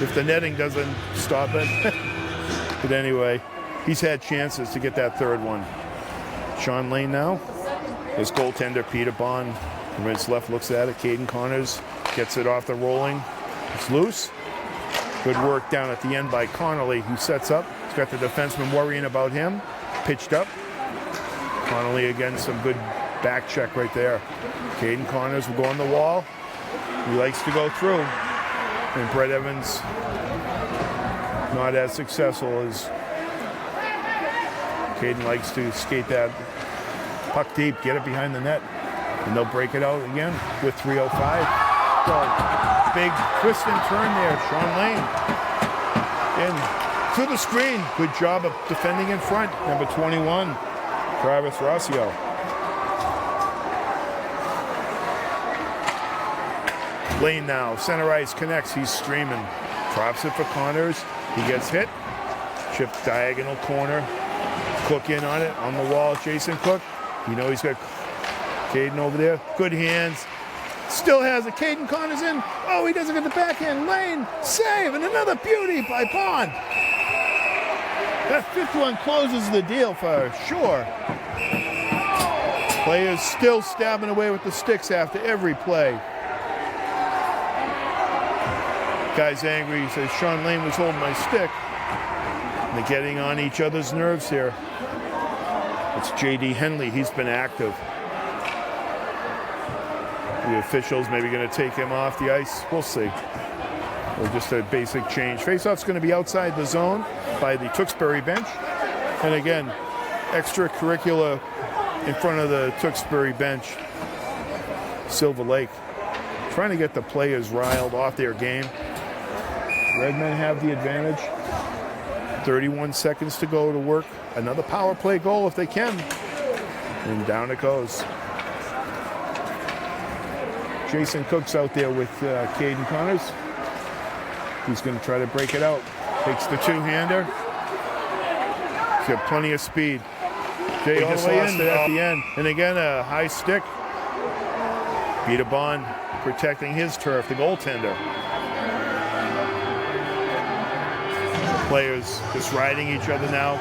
C: if the netting doesn't stop it. But anyway, he's had chances to get that third one. Sean Lane now. His goaltender, Peter Bond, from his left looks at it. Caden Connors gets it off the rolling. It's loose. Good work down at the end by Connolly, who sets up. He's got the defenseman worrying about him. Pitched up. Connolly again, some good back check right there. Caden Connors will go on the wall. He likes to go through. And Brett Evans not as successful as Caden likes to skate that puck deep, get it behind the net. And they'll break it out again with 3:05. So, big twist and turn there. Sean Lane in to the screen. Good job of defending in front. Number 21, Travis Rossio. Lane now, center ice connects. He's streaming. Drops it for Connors. He gets hit. Chipped diagonal corner. Cook in on it, on the wall. Jason Cook. You know he's got Caden over there. Good hands. Still has it. Caden Connors in. Oh, he doesn't get the backhand. Lane, save, and another beauty by Bond. That fifth one closes the deal for sure. Players still stabbing away with the sticks after every play. Guy's angry. He says, Sean Lane was holding my stick. And they're getting on each other's nerves here. It's J.D. Henley. He's been active. The officials maybe going to take him off the ice. We'll see. Or just a basic change. Faceoff's going to be outside the zone by the Tewksbury bench. And again, extracurricular in front of the Tewksbury bench. Silver Lake. Trying to get the players riled off their game. Redmen have the advantage. 31 seconds to go to work. Another power play goal if they can. And down it goes. Jason Cook's out there with Caden Connors. He's going to try to break it out. Takes the two-hander. He's got plenty of speed. Jay all the way in at the end. And again, a high stick. Peter Bond protecting his turf, the goaltender. Players just riding each other now.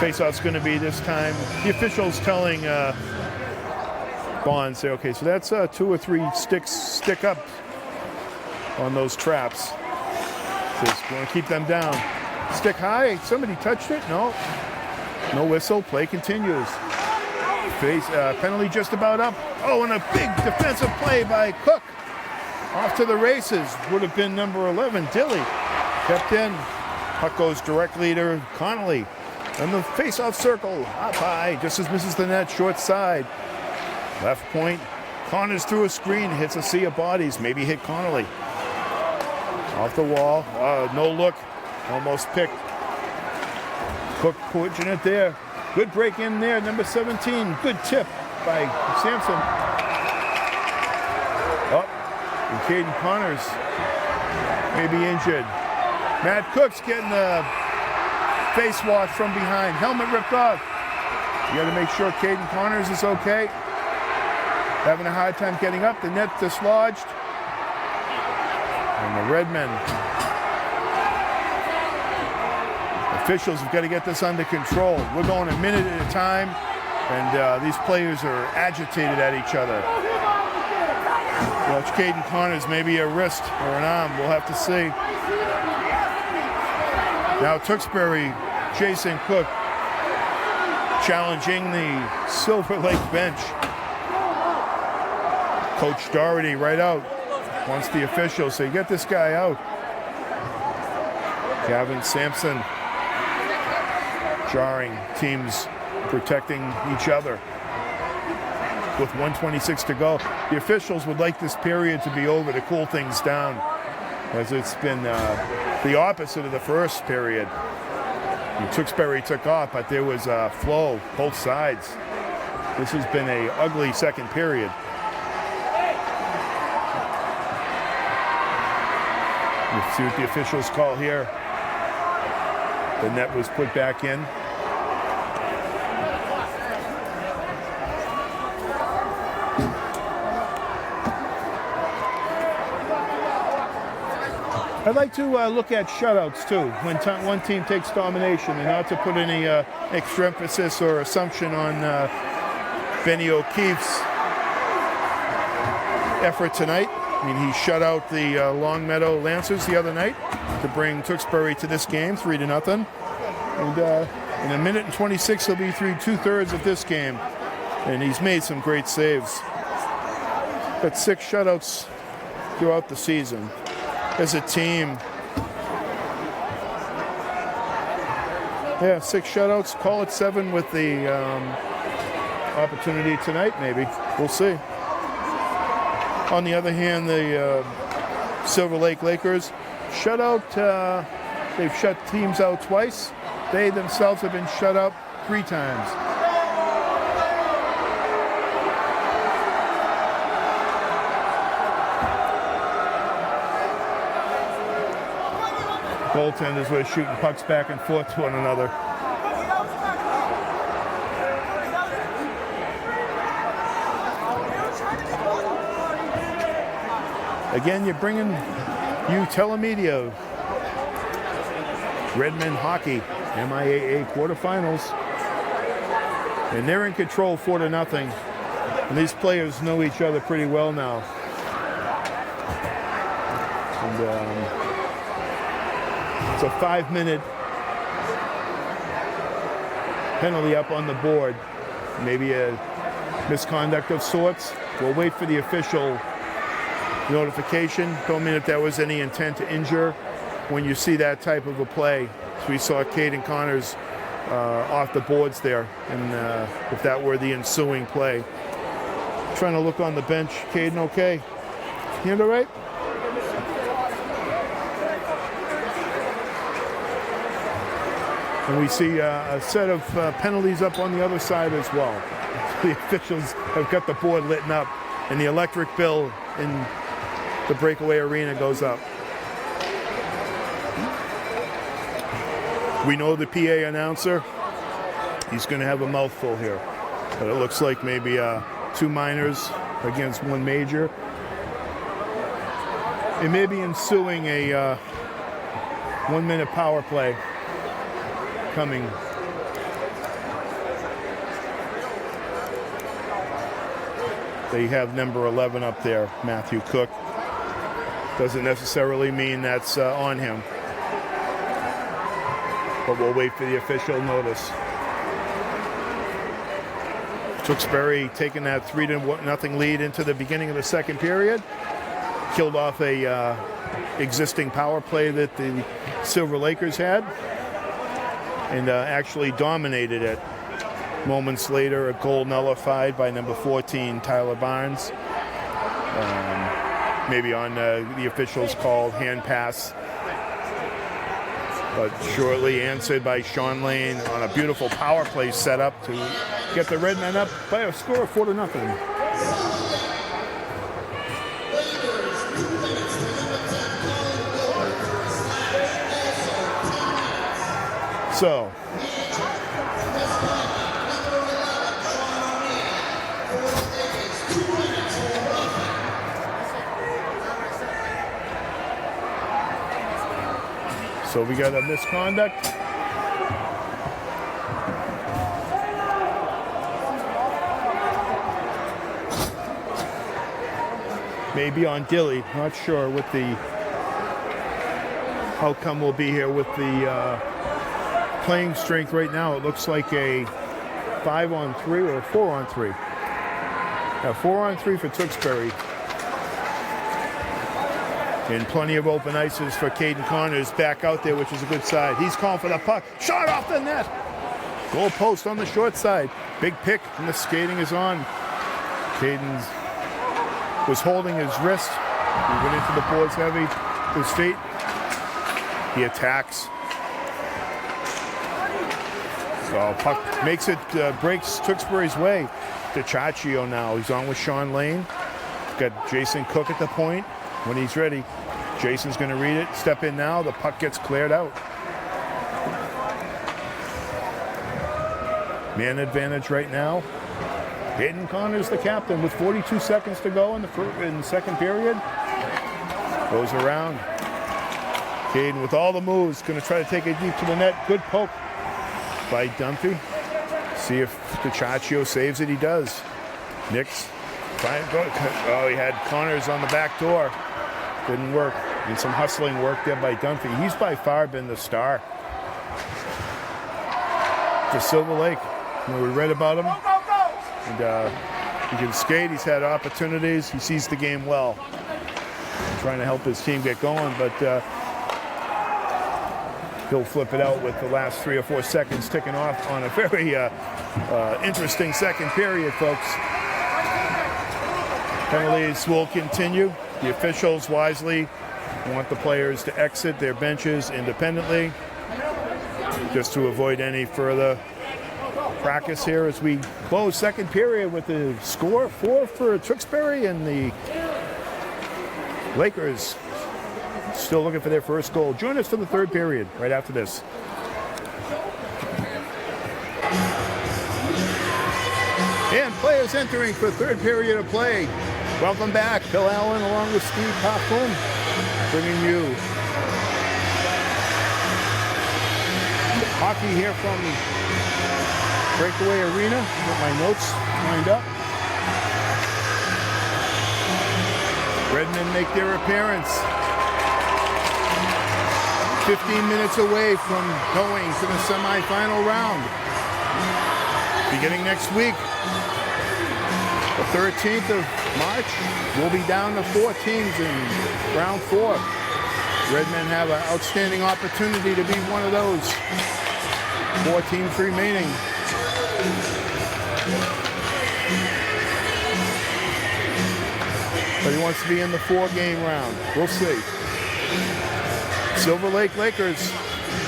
C: Face-off's going to be this time. The officials telling Bond, say, okay, so that's 2 or 3 sticks stick up on those traps. Says, going to keep them down. Stick high. Somebody touched it? No. No whistle. Play continues. Penalty just about up. Oh, and a big defensive play by Cook. Off to the races. Would have been number 11, Dilly. Kept in. Puck goes directly to Connolly. And the face-off circle. Up high. Just as misses the net. Short side. Left point. Connors through a screen. Hits a sea of bodies. Maybe hit Connolly. Off the wall. No look. Almost picked. Cook pushing it there. Good break in there. Number 17. Good tip by Sampson. Oh, and Caden Connors may be injured. Matt Cook's getting the face wash from behind. Helmet ripped off. You got to make sure Caden Connors is okay. Having a hard time getting up. The net dislodged. And the Redmen officials have got to get this under control. We're going a minute at a time, and these players are agitated at each other. Watch Caden Connors, maybe a wrist or an arm. We'll have to see. Now Tewksbury chasing Cook, challenging the Silver Lake bench. Coach Doherty right out. Wants the officials, so you get this guy out. Gavin Sampson jarring, teams protecting each other. With 1:26 to go, the officials would like this period to be over to cool things down, as it's been the opposite of the first period. Tewksbury took off, but there was a flow both sides. This has been an ugly second period. Let's see what the officials call here. The net was put back in. I'd like to look at shutouts too, when one team takes domination, and not to put any extra emphasis or assumption on Benny O'Keefe's effort tonight. I mean, he shut out the Longmeadow Lancers the other night to bring Tewksbury to this game, 3-0. And in a minute and 26, he'll be through 2/3 of this game. And he's made some great saves. Got 6 shutouts throughout the season. As a team, yeah, 6 shutouts. Call it 7 with the opportunity tonight, maybe. We'll see. On the other hand, the Silver Lake Lakers shutout. They've shut teams out twice. They themselves have been shut out 3 times. Goaltenders were shooting pucks back and forth to one another. Again, you're bringing you telemedia. Redmen hockey, MIAA quarterfinals. And they're in control 4-0. And these players know each other pretty well now. And it's a 5-minute penalty up on the board. Maybe a misconduct of sorts. We'll wait for the official notification. Don't mean if there was any intent to injure when you see that type of a play. So we saw Caden Connors off the boards there, and if that were the ensuing play. Trying to look on the bench. Caden, okay? Hand all right? And we see a set of penalties up on the other side as well. The officials have got the board lit up, and the electric bill in the breakaway arena goes up. We know the PA announcer. He's going to have a mouthful here. But it looks like maybe 2 minors against 1 major. It may be ensuing a 1 minute power play coming. They have number 11 up there, Matthew Cook. Doesn't necessarily mean that's on him. But we'll wait for the official notice. Tewksbury taking that 3-0 lead into the beginning of the second period. Killed off a existing power play that the Silver Lakers had. And actually dominated it. Moments later, a goal nullified by number 14, Tyler Barnes. Maybe on the officials called hand pass. But shortly answered by Sean Lane on a beautiful power play setup to get the Redmen up by a score of 4-0. So, we got a misconduct. Maybe on Dilly. Not sure what the outcome will be here with the playing strength right now. It looks like a 5-on-3 or a 4-on-3. 4-on-3 for Tewksbury. And plenty of open ices for Caden Connors back out there, which is a good side. He's calling for the puck. Shot off the net. Goal post on the short side. Big pick, and the skating is on. Caden was holding his wrist. He went into the boards heavy. His feet. He attacks. So puck makes it, breaks Tewksbury's way. DiCiaccio now. He's on with Sean Lane. Got Jason Cook at the point. When he's ready, Jason's going to read it. Step in now. The puck gets cleared out. Man advantage right now. Caden Connors, the captain, with 42 seconds to go in the second period. Goes around. Caden with all the moves, going to try to take it deep to the net. Good poke by Dunphy. See if DiCiaccio saves it. He does. Nix. Oh, he had Connors on the back door. Didn't work. And some hustling work there by Dunphy. He's by far been the star to Silver Lake. You know, we read about him. And he can skate. He's had opportunities. He sees the game well. Trying to help his team get going, but he'll flip it out with the last 3 or 4 seconds ticking off on a very interesting second period, folks. Penalties will continue. The officials wisely want the players to exit their benches independently just to avoid any further practice here as we close second period with the score 4 for Tewksbury, and the Lakers still looking for their first goal. Join us for the third period right after this. And players entering for third period of play. Welcome back. Bill Allen along with Steve Popham bringing you hockey here from Breakaway Arena. Get my notes lined up. Redmen make their appearance. 15 minutes away from going to the semifinal round. Beginning next week, the 13th of March, we'll be down to 4 teams in round 4. Redmen have an outstanding opportunity to be one of those 4 teams remaining. But he wants to be in the 4-game round. We'll see. Silver Lake Lakers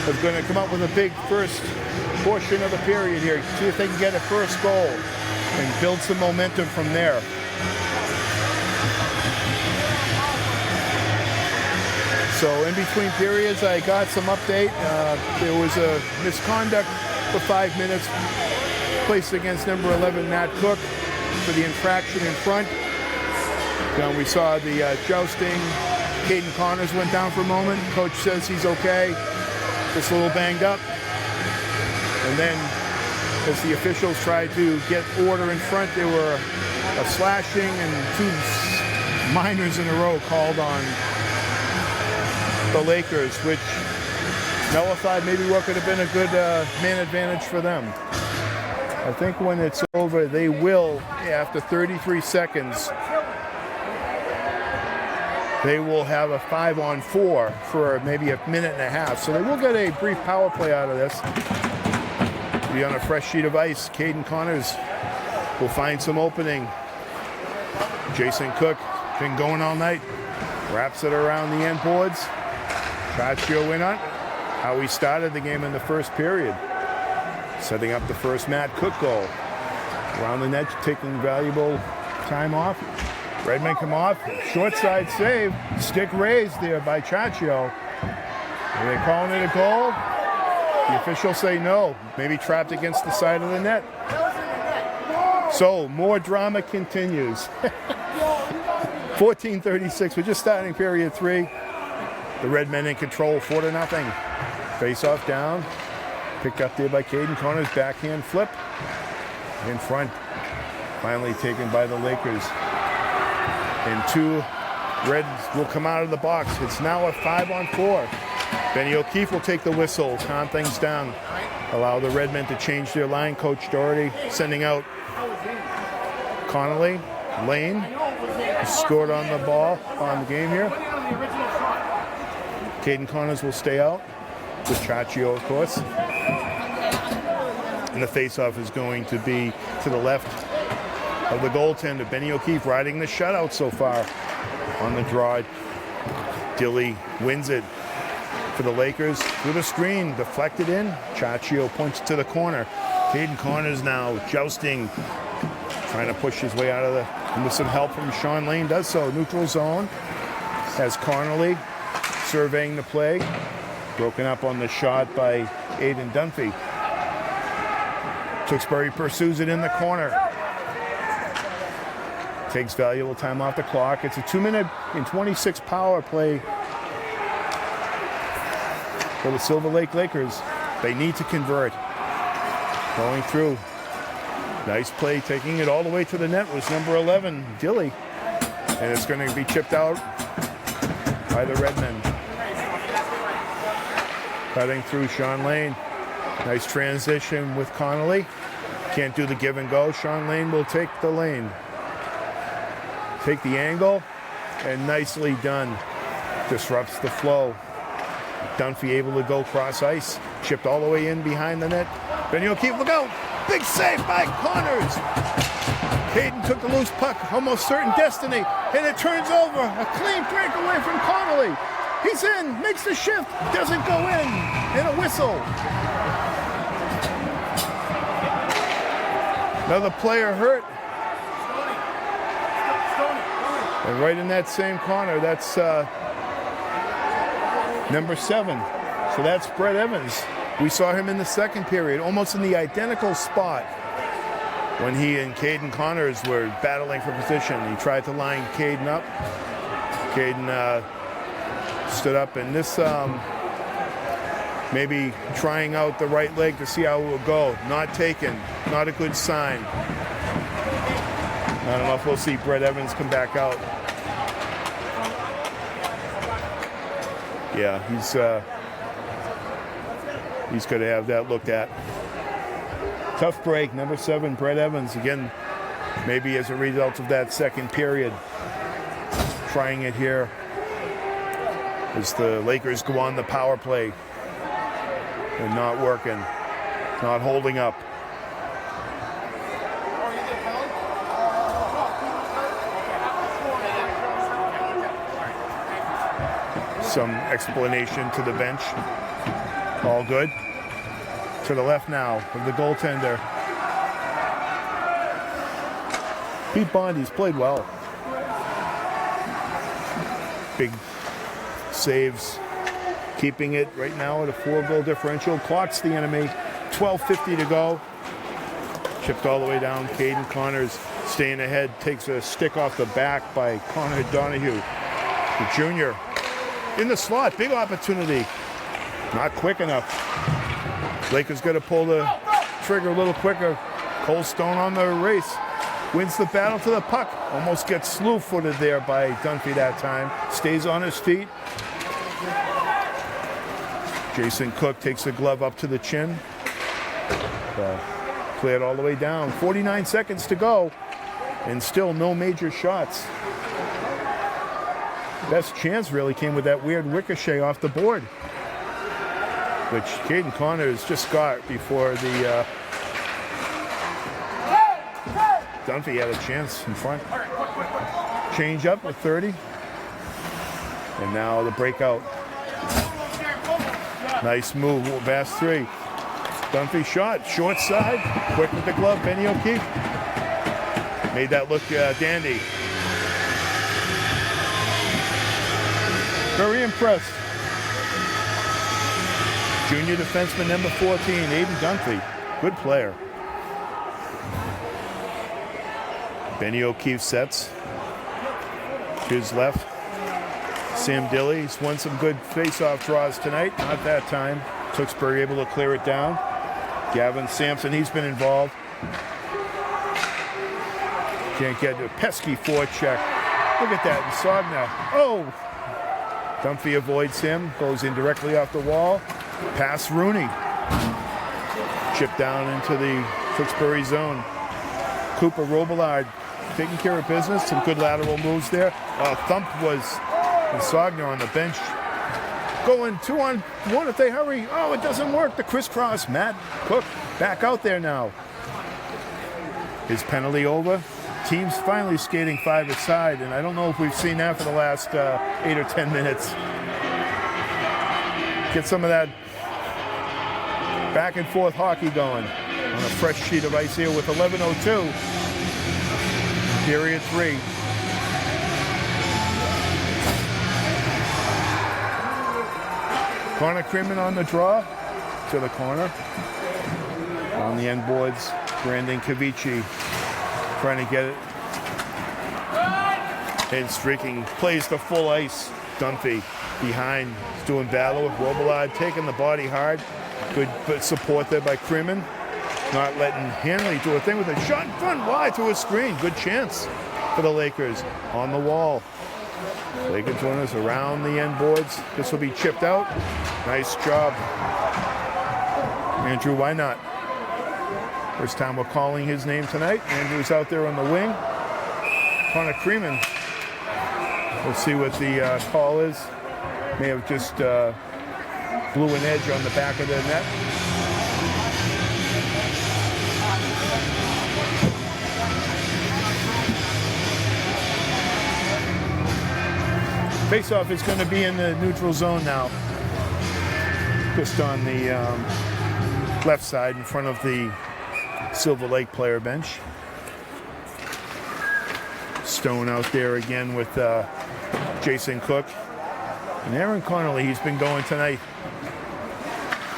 C: are going to come up with a big first portion of the period here. See if they can get a first goal and build some momentum from there. So in between periods, I got some update. There was a misconduct for 5 minutes placed against number 11, Matt Cook, for the infraction in front. We saw the jousting Caden Connors went down for a moment. Coach says he's okay, just a little banged up. And then as the officials tried to get order in front, there were a slashing and 2 minors in a row called on the Lakers, which nullified maybe what could have been a good man advantage for them. I think when it's over, they will, after 33 seconds, they will have a 5-on-4 for maybe a minute and a half. So they will get a brief power play out of this. Be on a fresh sheet of ice. Caden Connors will find some opening. Jason Cook, been going all night. Wraps it around the end boards. Chachio in on how he started the game in the first period. Setting up the first Matt Cook goal. Around the net, taking valuable time off. Redmond come off, short side save, stick raised there by Chachio. Are they calling it a goal? The officials say no, maybe trapped against the side of the net. So more drama continues. 14:36, we're just starting period 3. The Red Men in control, 4-0. Face off down, picked up there by Caden Connors, backhand flip. In front, finally taken by the Lakers. And 2 Reds will come out of the box. It's now a 5-on-4. Benny O'Keefe will take the whistle, calm things down, allow the Red Men to change their line. Coach Doherty sending out Connolly, Lane, scored on the ball on the game here. Caden Connors will stay out with Chachio, of course. And the face-off is going to be to the left of the goaltender. Benny O'Keefe riding the shutout so far on the draw. Dilly wins it for the Lakers through the screen, deflected in. Chachio points to the corner. Caden Connors now jousting, trying to push his way out of and with some help from Sean Lane, does so. Neutral zone has Connolly surveying the play. Broken up on the shot by Aiden Dunphy. Tewksbury pursues it in the corner. Takes valuable time off the clock. It's a 2-minute and 26 power play for the Silver Lake Lakers. They need to convert. Going through. Nice play, taking it all the way to the net was number 11, Dilly. And it's going to be chipped out by the Redmen. Cutting through Sean Lane. Nice transition with Connolly. Can't do the give and go. Sean Lane will take the lane. Take the angle, and nicely done. Disrupts the flow. Dunphy able to go cross ice. Chipped all the way in behind the net. Benny O'Keefe, look out! Big save by Connors. Caden took the loose puck, almost certain destiny, and it turns over. A clean breakaway from Connolly. He's in, makes the shift, doesn't go in, and a whistle. Another player hurt. And right in that same corner, that's number 7. So that's Brett Evans. We saw him in the second period, almost in the identical spot when he and Caden Connors were battling for position. He tried to line Caden up. Caden stood up, and this maybe trying out the right leg to see how it will go. Not taken, not a good sign. I don't know if we'll see Brett Evans come back out. Yeah, he's going to have that looked at. Tough break, number 7, Brett Evans. Again, maybe as a result of that second period. Trying it here as the Lakers go on the power play. And not working, not holding up. Some explanation to the bench. All good. To the left now of the goaltender. Pete Bondi's played well. Big saves. Keeping it right now at a 4-goal differential. Clocks the enemy. 12:50 to go. Chipped all the way down. Caden Connors staying ahead. Takes a stick off the back by Connor Donahue. The junior in the slot. Big opportunity. Not quick enough. Lakers got to pull the trigger a little quicker. Cole Stone on the race. Wins the battle to the puck. Almost gets slew-footed there by Dunphy that time. Stays on his feet. Jason Cook takes the glove up to the chin. Cleared all the way down. 49 seconds to go. And still no major shots. Best chance really came with that weird ricochet off the board, which Caden Connors just got before the Dunphy had a chance in front. Change up with 30. And now the breakout. Nice move, Bass 3. Dunphy shot, short side, quick with the glove, Benny O'Keefe. Made that look dandy. Very impressed. Junior defenseman number 14, Aiden Dunphy. Good player. Benny O'Keefe sets. To his left. Sam Dilly. He's won some good face-off draws tonight. Not that time. Tewksbury able to clear it down. Gavin Sampson, he's been involved. Can't get a pesky forecheck. Look at that, Sogna. Oh! Dunphy avoids him, goes in directly off the wall. Pass Rooney. Chip down into the Tewksbury zone. Cooper Robillard taking care of business. Some good lateral moves there. Thump was Sogna on the bench. Going 2-on-1 if they hurry. Oh, it doesn't work. The crisscross. Matt Cook back out there now. His penalty over. Team's finally skating five-a-side, and I don't know if we've seen that for the last 8 or 10 minutes. Get some of that back and forth hockey going on a fresh sheet of ice here with 11:02. Period 3. Connor Creeman on the draw to the corner. On the end boards, Brandon Cavici trying to get it. And streaking, plays the full ice. Dunphy behind, he's doing battle with Robillard, taking the body hard. Good support there by Creeman. Not letting Hanley do a thing with a shot in front, wide to a screen. Good chance for the Lakers on the wall. Lakers runners around the end boards. This will be chipped out. Nice job. Andrew, why not? First time we're calling his name tonight. Andrew's out there on the wing. Connor Creeman. We'll see what the call is. May have just blew an edge on the back of the net. Faceoff is going to be in the neutral zone now. Just on the left side in front of the Silver Lake player bench. Stone out there again with Jason Cook. And Aaron Connolly, he's been going tonight.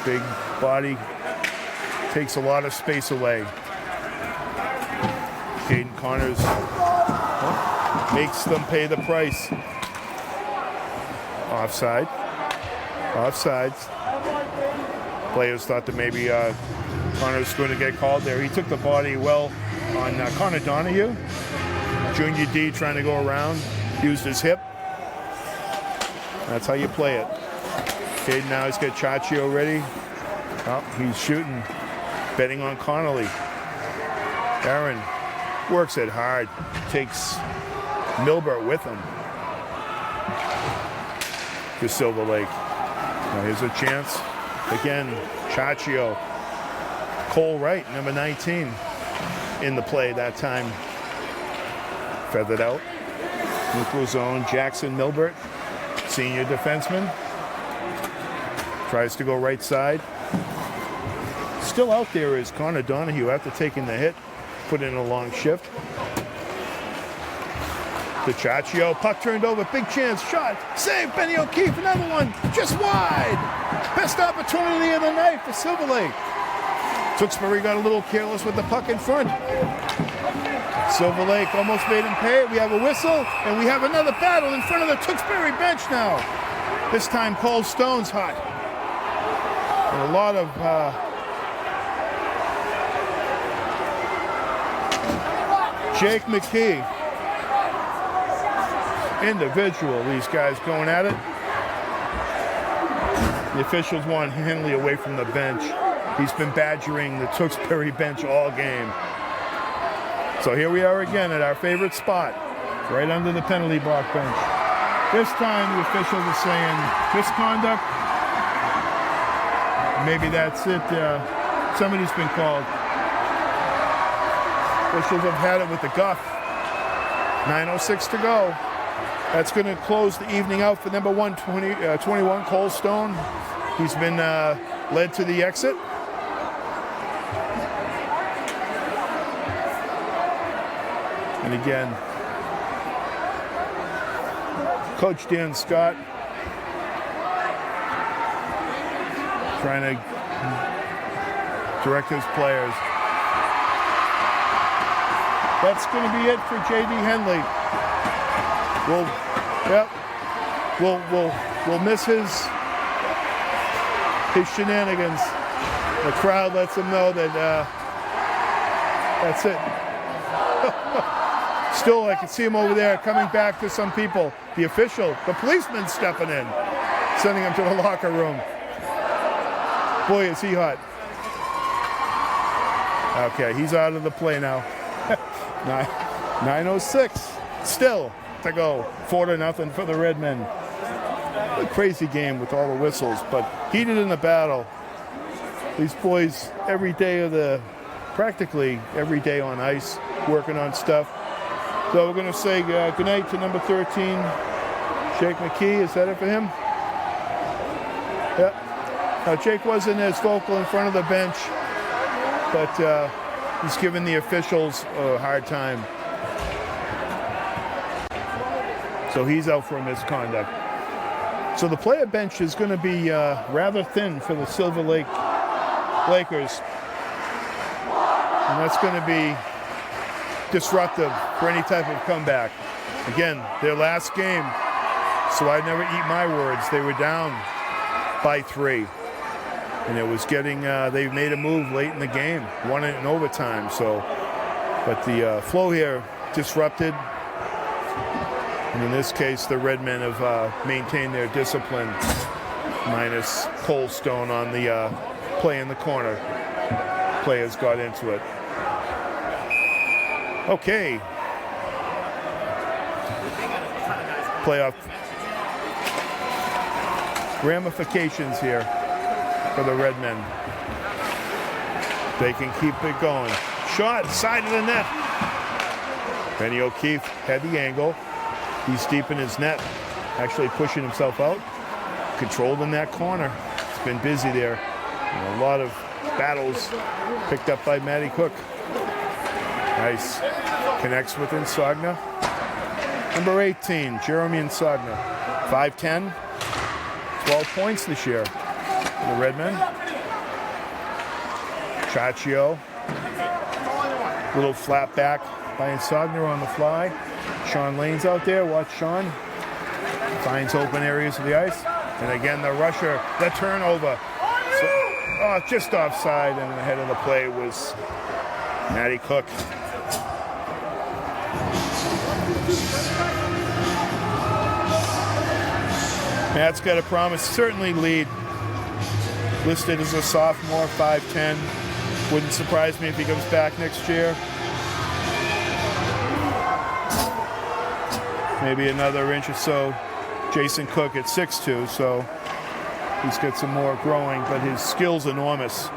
C: Big body, takes a lot of space away. Caden Connors makes them pay the price. Offside. Offsides. Players thought that maybe Connors was going to get called there. He took the body well on Connor Donahue. Junior D trying to go around, used his hip. That's how you play it. Caden now has got Chachio ready. Oh, he's shooting, betting on Connolly. Aaron works it hard, takes Milbert with him to Silver Lake. Now here's a chance. Again, Chachio. Cole Wright, number 19, in the play that time. Feathered out. Neutral zone, Jackson Milbert, senior defenseman. Tries to go right side. Still out there is Connor Donahue after taking the hit. Put in a long shift. To Chachio, puck turned over, big chance, shot, save, Benny O'Keefe, another one, just wide. Best opportunity of the night for Silver Lake. Tewksbury got a little careless with the puck in front. Silver Lake almost made him pay it. We have a whistle, and we have another battle in front of the Tewksbury bench now. This time Cole Stone's hot. And a lot of Jake McKee. Individual, these guys going at it. The officials want Henley away from the bench. He's been badgering the Tewksbury bench all game. So here we are again at our favorite spot, right under the penalty box bench. This time the officials are saying misconduct. Maybe that's it. Somebody's been called. Officials have had it with the guff. 9:06 to go. That's going to close the evening out for number 21, Cole Stone. He's been led to the exit. And again, Coach Dan Scott trying to direct his players. That's going to be it for J.D. Henley. We'll miss his shenanigans. The crowd lets him know that that's it. Still, I can see him over there coming back to some people. The official, the policeman stepping in, sending him to the locker room. Boy, is he hot. Okay, he's out of the play now. 9:06 still to go. 4-0 for the Redmen. A crazy game with all the whistles, but heated in the battle. These boys practically every day on ice, working on stuff. So we're going to say goodnight to number 13, Jake McKee. Is that it for him? Yep. Now, Jake wasn't as vocal in front of the bench, but he's giving the officials a hard time. So he's out for misconduct. So the player bench is going to be rather thin for the Silver Lake Lakers. And that's going to be disruptive for any type of comeback. Again, their last game, so I never eat my words. They were down by 3. And it was getting, they made a move late in the game, won it in overtime. So, but the flow here disrupted. And in this case, the Redmen have maintained their discipline, minus Cole Stone on the play in the corner. Players got into it. Okay. Playoff ramifications here for the Redmen. They can keep it going. Shot, side of the net. Benny O'Keefe had the angle. He's deep in his net, actually pushing himself out. Controlled in that corner. It's been busy there. And a lot of battles picked up by Matty Cook. Nice. Connects with Insogna. Number 18, Jeremy Insogna. 5'10", 12 points this year for the Redmen. Chaccio. Little flat back by Insogna on the fly. Sean Lane's out there. Watch Sean. Finds open areas of the ice. And again, the rusher, the turnover. So, just offside, and ahead of the play was Matty Cook. Matt's got a promise, certainly lead. Listed as a sophomore, 5'10". Wouldn't surprise me if he comes back next year. Maybe another inch or so. Jason Cook at 6'2", so he's got some more growing, but his skill's enormous.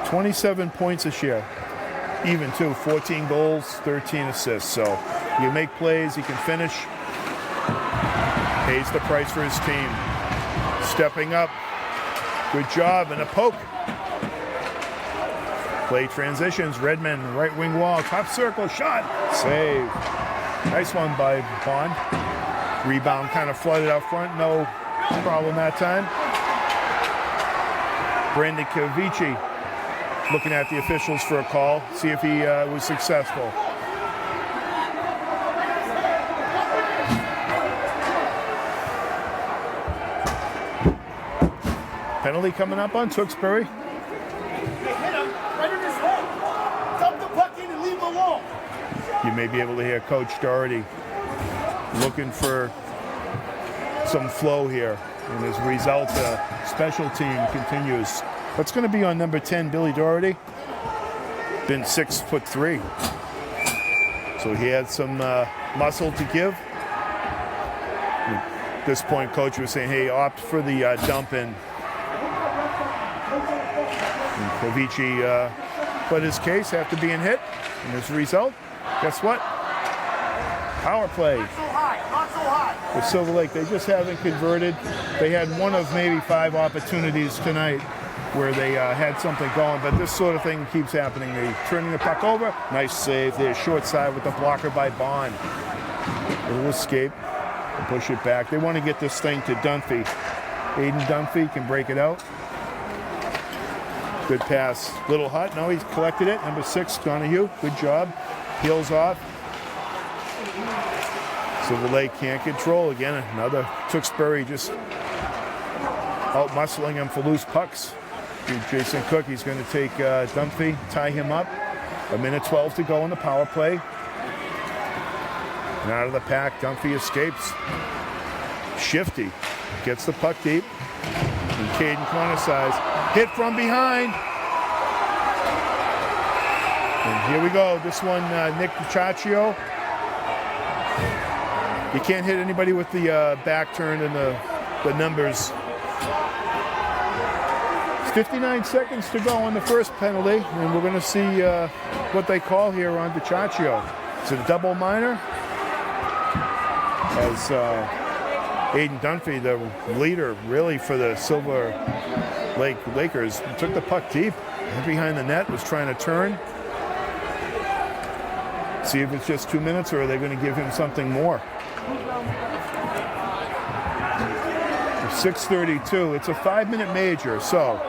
C: 27 points this year. Even too, 14 goals, 13 assists. So you make plays, you can finish. Pays the price for his team. Stepping up. Good job, and a poke. Play transitions, Redmen, right wing wall, top circle, shot, save. Nice one by Bond. Rebound kind of flooded out front, no problem that time. Brandon Kavici looking at the officials for a call, see if he was successful. Penalty coming up on Tewksbury.
B: Hit him right in his head. Dump the puck in and leave him alone.
C: You may be able to hear Coach Doherty looking for some flow here. And as a result, special team continues. That's going to be on number 10, Billy Doherty. Been 6'3". So he had some muscle to give. At this point, Coach was saying, hey, opt for the dump in. And Kovici put his case after being hit. And as a result, guess what? Power play.
B: Not so high, not so high.
C: With Silver Lake, they just haven't converted. They had one of maybe 5 opportunities tonight where they had something going, but this sort of thing keeps happening. They turning the puck over. Nice save there, short side with the blocker by Bond. It'll escape and push it back. They want to get this thing to Dunphy. Aiden Dunphy can break it out. Good pass. Little hot. No, he's collected it. Number 6, Donahue. Good job. Heels off. Silver Lake can't control. Again, another Tewksbury just out-muscling him for loose pucks. Jason Cook, he's going to take Dunphy, tie him up. 1:12 to go in the power play. And out of the pack, Dunphy escapes. Shifty gets the puck deep. And Caden corner size. Hit from behind. And here we go. This one, Nick DiCiaccio. You can't hit anybody with the back turned and the numbers. 59 seconds to go on the first penalty, and we're going to see what they call here on DiCiaccio. Is it a double minor? As Aiden Dunphy, the leader really for the Silver Lake Lakers, took the puck deep and behind the net, was trying to turn. See if it's just 2 minutes or are they going to give him something more. 6:32. It's a 5-minute major, so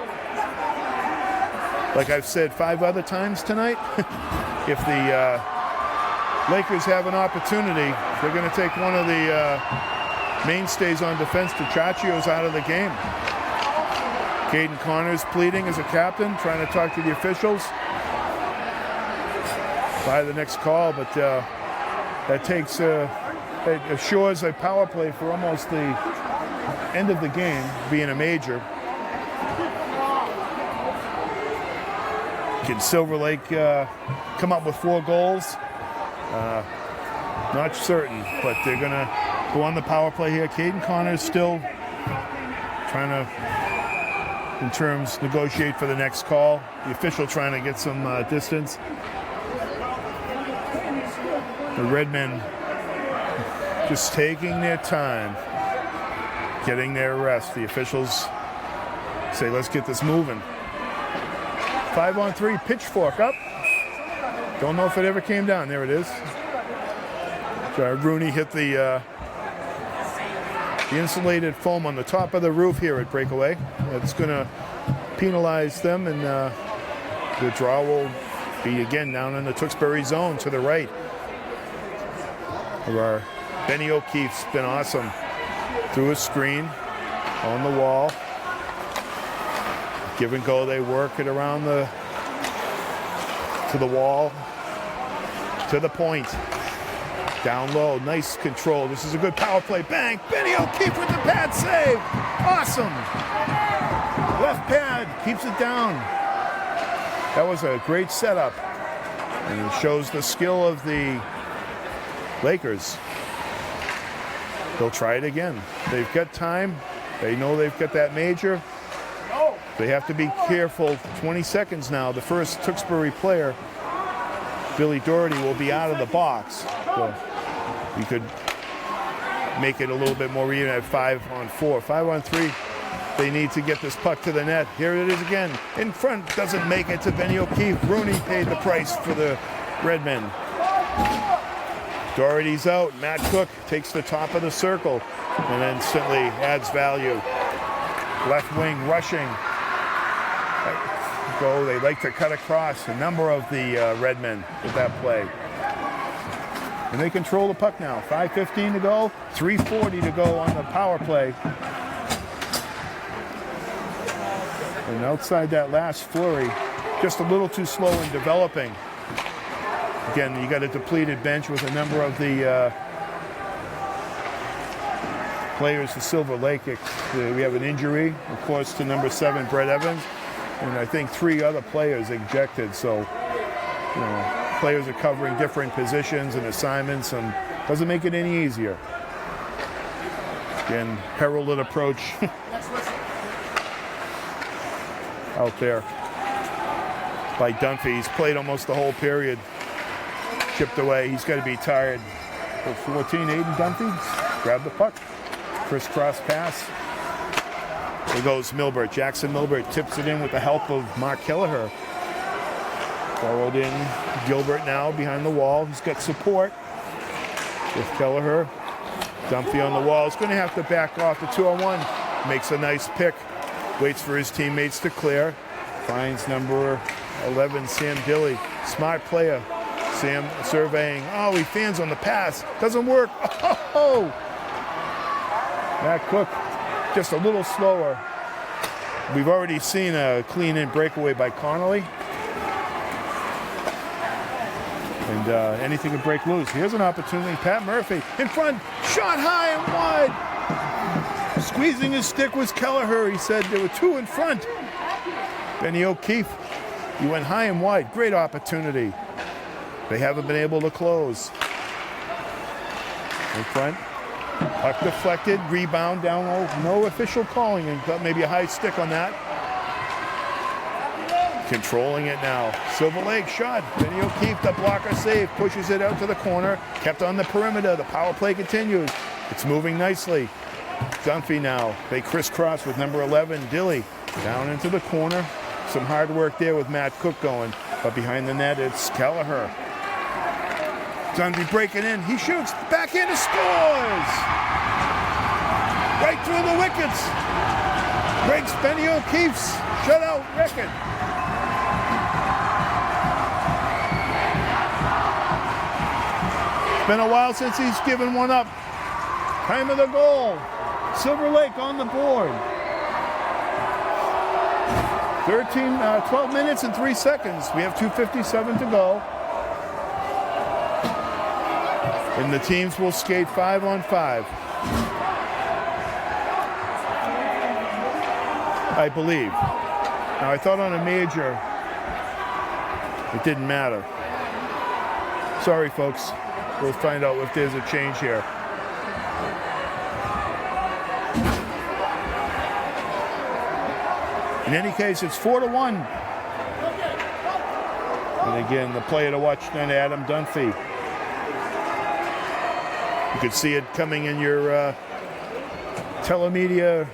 C: like I've said 5 other times tonight, if the Lakers have an opportunity, they're going to take one of the mainstays on defense. DiCiaccio's out of the game. Caden Connors pleading as a captain, trying to talk to the officials by the next call, but that takes it assures a power play for almost the end of the game, being a major. Can Silver Lake come up with 4 goals? Not certain, but they're going to go on the power play here. Caden Connors still trying to, in terms, negotiate for the next call. The official trying to get some distance. The Redmen just taking their time, getting their rest. The officials say, let's get this moving. 5-on-3, pitchfork up. Don't know if it ever came down. There it is. Rooney hit the insulated foam on the top of the roof here at Breakaway. It's going to penalize them, and the draw will be again down in the Tewksbury zone to the right. Our Benny O'Keefe's been awesome. Through a screen, on the wall. Give and go, they work it around to the wall, to the point. Down low, nice control. This is a good power play. Bang! Benny O'Keefe with the pad save. Awesome. Left pad, keeps it down. That was a great setup. And it shows the skill of the Lakers. They'll try it again. They've got time. They know they've got that major. They have to be careful. 20 seconds now. The first Tewksbury player, Billy Doherty, will be out of the box. So you could make it a little bit more even at 5-on-4. 5-on-3, they need to get this puck to the net. Here it is again. In front, doesn't make it to Benny O'Keefe. Rooney paid the price for the Redmen. Doherty's out. Matt Cook takes the top of the circle and instantly adds value. Left wing rushing. Go. They like to cut across. A number of the Redmen with that play. And they control the puck now. 5:15 to go. 3:40 to go on the power play. And outside that last flurry, just a little too slow in developing. Again, you got a depleted bench with a number of the players for Silver Lake. We have an injury, of course, to number 7, Brett Evans, and I think 3 other players ejected. So, you know, players are covering different positions and assignments, and doesn't make it any easier. Again, heralded approach out there by Dunphy. He's played almost the whole period. Chipped away. He's got to be tired. For 14, Aiden Dunphy. Grab the puck. Crisscross pass. There goes Milbert. Jackson Milbert tips it in with the help of Mark Kelleher. Forward in. Gilbert now behind the wall. He's got support with Kelleher. Dunphy on the wall. He's going to have to back off the 2-on-1. Makes a nice pick. Waits for his teammates to clear. Finds number 11, Sam Dilly. Smart player. Sam surveying. Oh, he fans on the pass. Doesn't work. Oh! Matt Cook just a little slower. We've already seen a clean-in breakaway by Connolly. And anything can break loose. Here's an opportunity. Pat Murphy in front. Shot high and wide. Squeezing his stick was Kelleher. He said there were 2 in front. Benny O'Keefe, he went high and wide. Great opportunity. They haven't been able to close. In front. Puck deflected. Rebound down low. No official calling. And got maybe a high stick on that. Controlling it now. Silver Lake shot. Benny O'Keefe, the blocker save. Pushes it out to the corner. Kept on the perimeter. The power play continues. It's moving nicely. Dunphy now. They crisscross with number 11, Dilly. Down into the corner. Some hard work there with Matt Cook going. But behind the net, it's Kelleher. Dunphy breaking in. He shoots. Backhand and scores! Right through the wickets. Breaks Benny O'Keefe's shutout record. It's been a while since he's given one up. Time of the goal. Silver Lake on the board. 12 minutes and 3 seconds. We have 2:57 to go. And the teams will skate 5-on-5. I believe. Now, I thought on a major, it didn't matter. Sorry, folks. We'll find out if there's a change here. In any case, it's 4-1. And again, the player to watch tonight, Adam Dunphy. You could see it coming in your telemedia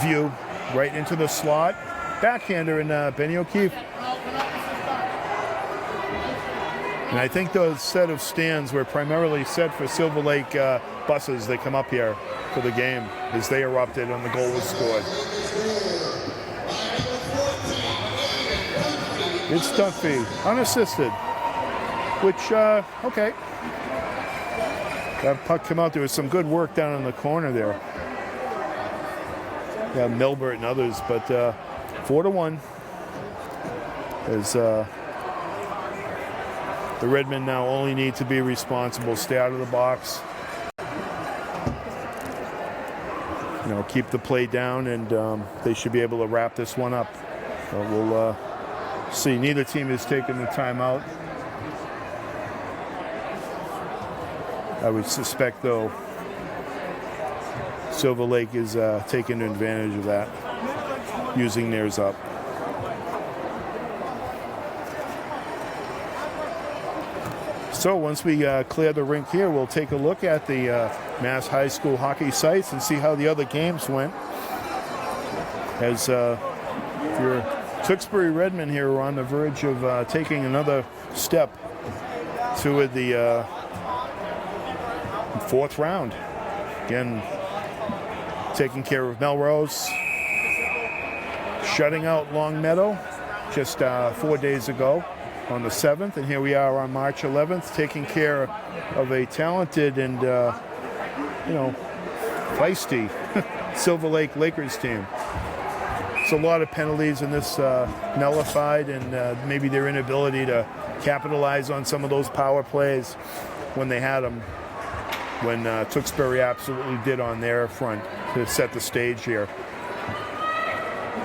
C: view, right into the slot. Backhander in Benny O'Keefe. And I think those set of stands were primarily set for Silver Lake buses that come up here for the game as they erupted and the goal was scored. It's Dunphy, unassisted, which, okay. That puck came out. There was some good work down in the corner there. Yeah, Milbert and others, but 4-1 as the Redmen now only need to be responsible, stay out of the box, you know, keep the play down, and they should be able to wrap this one up. So we'll see. Neither team has taken the timeout. I would suspect, though, Silver Lake is taking advantage of that, using theirs up. So once we clear the rink here, we'll take a look at the Mass High School hockey sites and see how the other games went. As your Tewksbury Redmen here are on the verge of taking another step to the 4th round. Again, taking care of Melrose, shutting out Long Meadow just 4 days ago on the 7th, and here we are on March 11th taking care of a talented and feisty Silver Lake Lakers team. It's a lot of penalties in this nullified, and maybe their inability to capitalize on some of those power plays when they had them, when Tewksbury absolutely did on their front to set the stage here.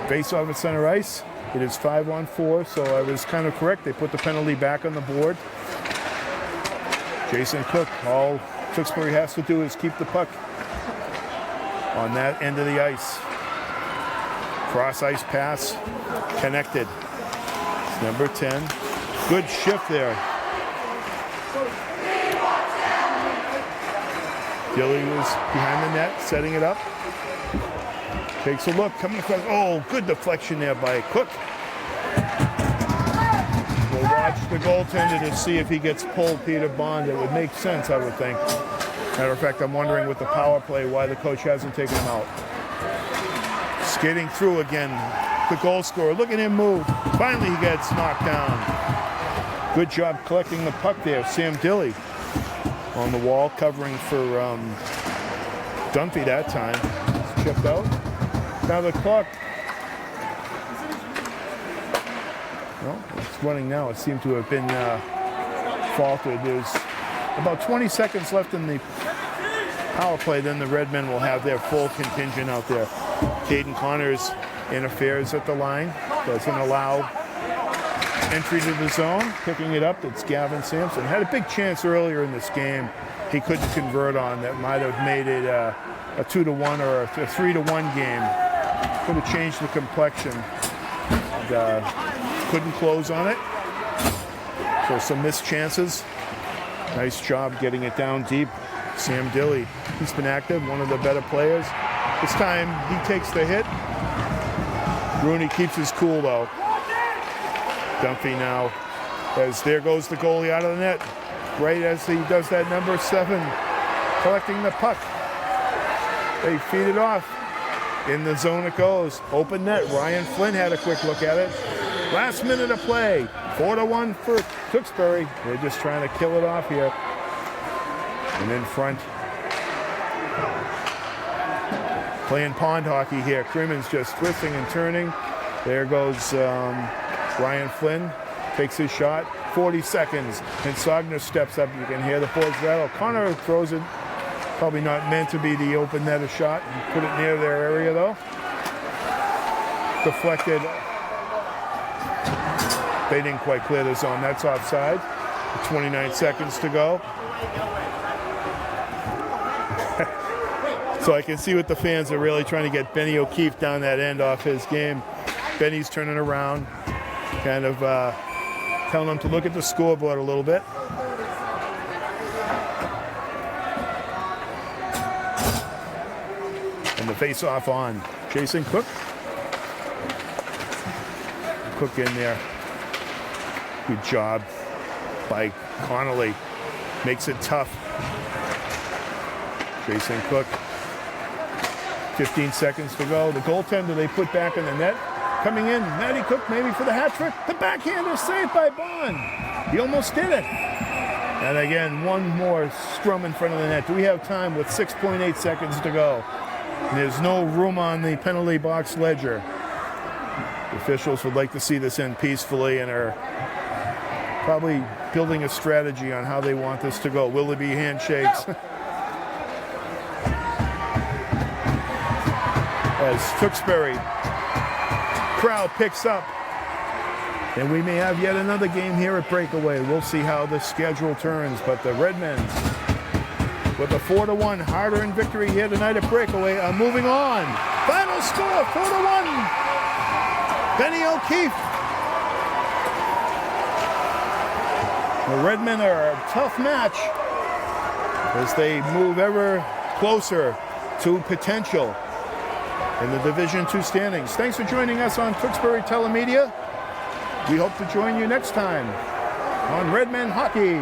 C: Face off at center ice. It is 5-on-4, so I was kind of correct. They put the penalty back on the board. Jason Cook, all Tewksbury has to do is keep the puck on that end of the ice. Cross ice pass, connected. It's number 10. Good shift there. Dilly was behind the net, setting it up. Takes a look, coming across. Oh, good deflection there by Cook. We'll watch the goaltender to see if he gets pulled, Peter Bond. It would make sense, I would think. Matter of fact, I'm wondering with the power play why the coach hasn't taken him out. Skating through again, the goal scorer. Look at him move. Finally, he gets knocked down. Good job collecting the puck there. Sam Dilly on the wall, covering for Dunphy that time. It's chipped out. Now the clock. Well, it's running now. It seemed to have been faltered. There's about 20 seconds left in the power play. Then the Redmen will have their full contingent out there. Caden Connors interferes at the line. Doesn't allow entry to the zone. Picking it up, it's Gavin Sampson. Had a big chance earlier in this game he couldn't convert on that might have made it a 2-1 or a 3-1 game. Could have changed the complexion. And, couldn't close on it. So some missed chances. Nice job getting it down deep. Sam Dilly, he's been active, one of the better players. This time he takes the hit. Rooney keeps his cool though. Dunphy now, as there goes the goalie out of the net. Right as he does that number 7, collecting the puck. They feed it off. In the zone it goes. Open net. Ryan Flynn had a quick look at it. Last minute of play. 4-1 for Tewksbury. They're just trying to kill it off here. And in front, playing pond hockey here. Creeman's just twisting and turning. There goes Ryan Flynn. Takes his shot. 40 seconds. And Sogner steps up. You can hear the boards rattle. Connor throws it. Probably not meant to be the open net shot. Put it near their area though. Deflected. They didn't quite clear the zone. That's offside. 29 seconds to go. So I can see what the fans are really trying to get Benny O'Keefe down that end off his game. Benny's turning around, kind of telling him to look at the scoreboard a little bit. And the face-off on Jason Cook. Cook in there. Good job by Connolly. Makes it tough. Jason Cook. 15 seconds to go. The goaltender they put back in the net. Coming in, Matty Cook maybe for the hat trick. The backhander saved by Bond. He almost did it. And again, one more scrum in front of the net. Do we have time with 6.8 seconds to go? And there's no room on the penalty box ledger. The officials would like to see this end peacefully and are probably building a strategy on how they want this to go. Will there be handshakes? As Tewksbury crowd picks up. And we may have yet another game here at Breakaway. We'll see how the schedule turns. But the Redmen, with a 4-1 hard-earned victory here tonight at Breakaway, are moving on. Final score, 4-1. Benny O'Keefe. The Redmen are a tough match as they move ever closer to potential in the Division II standings. Thanks for joining us on Tewksbury Telemedia. We hope to join you next time on Redmen Hockey.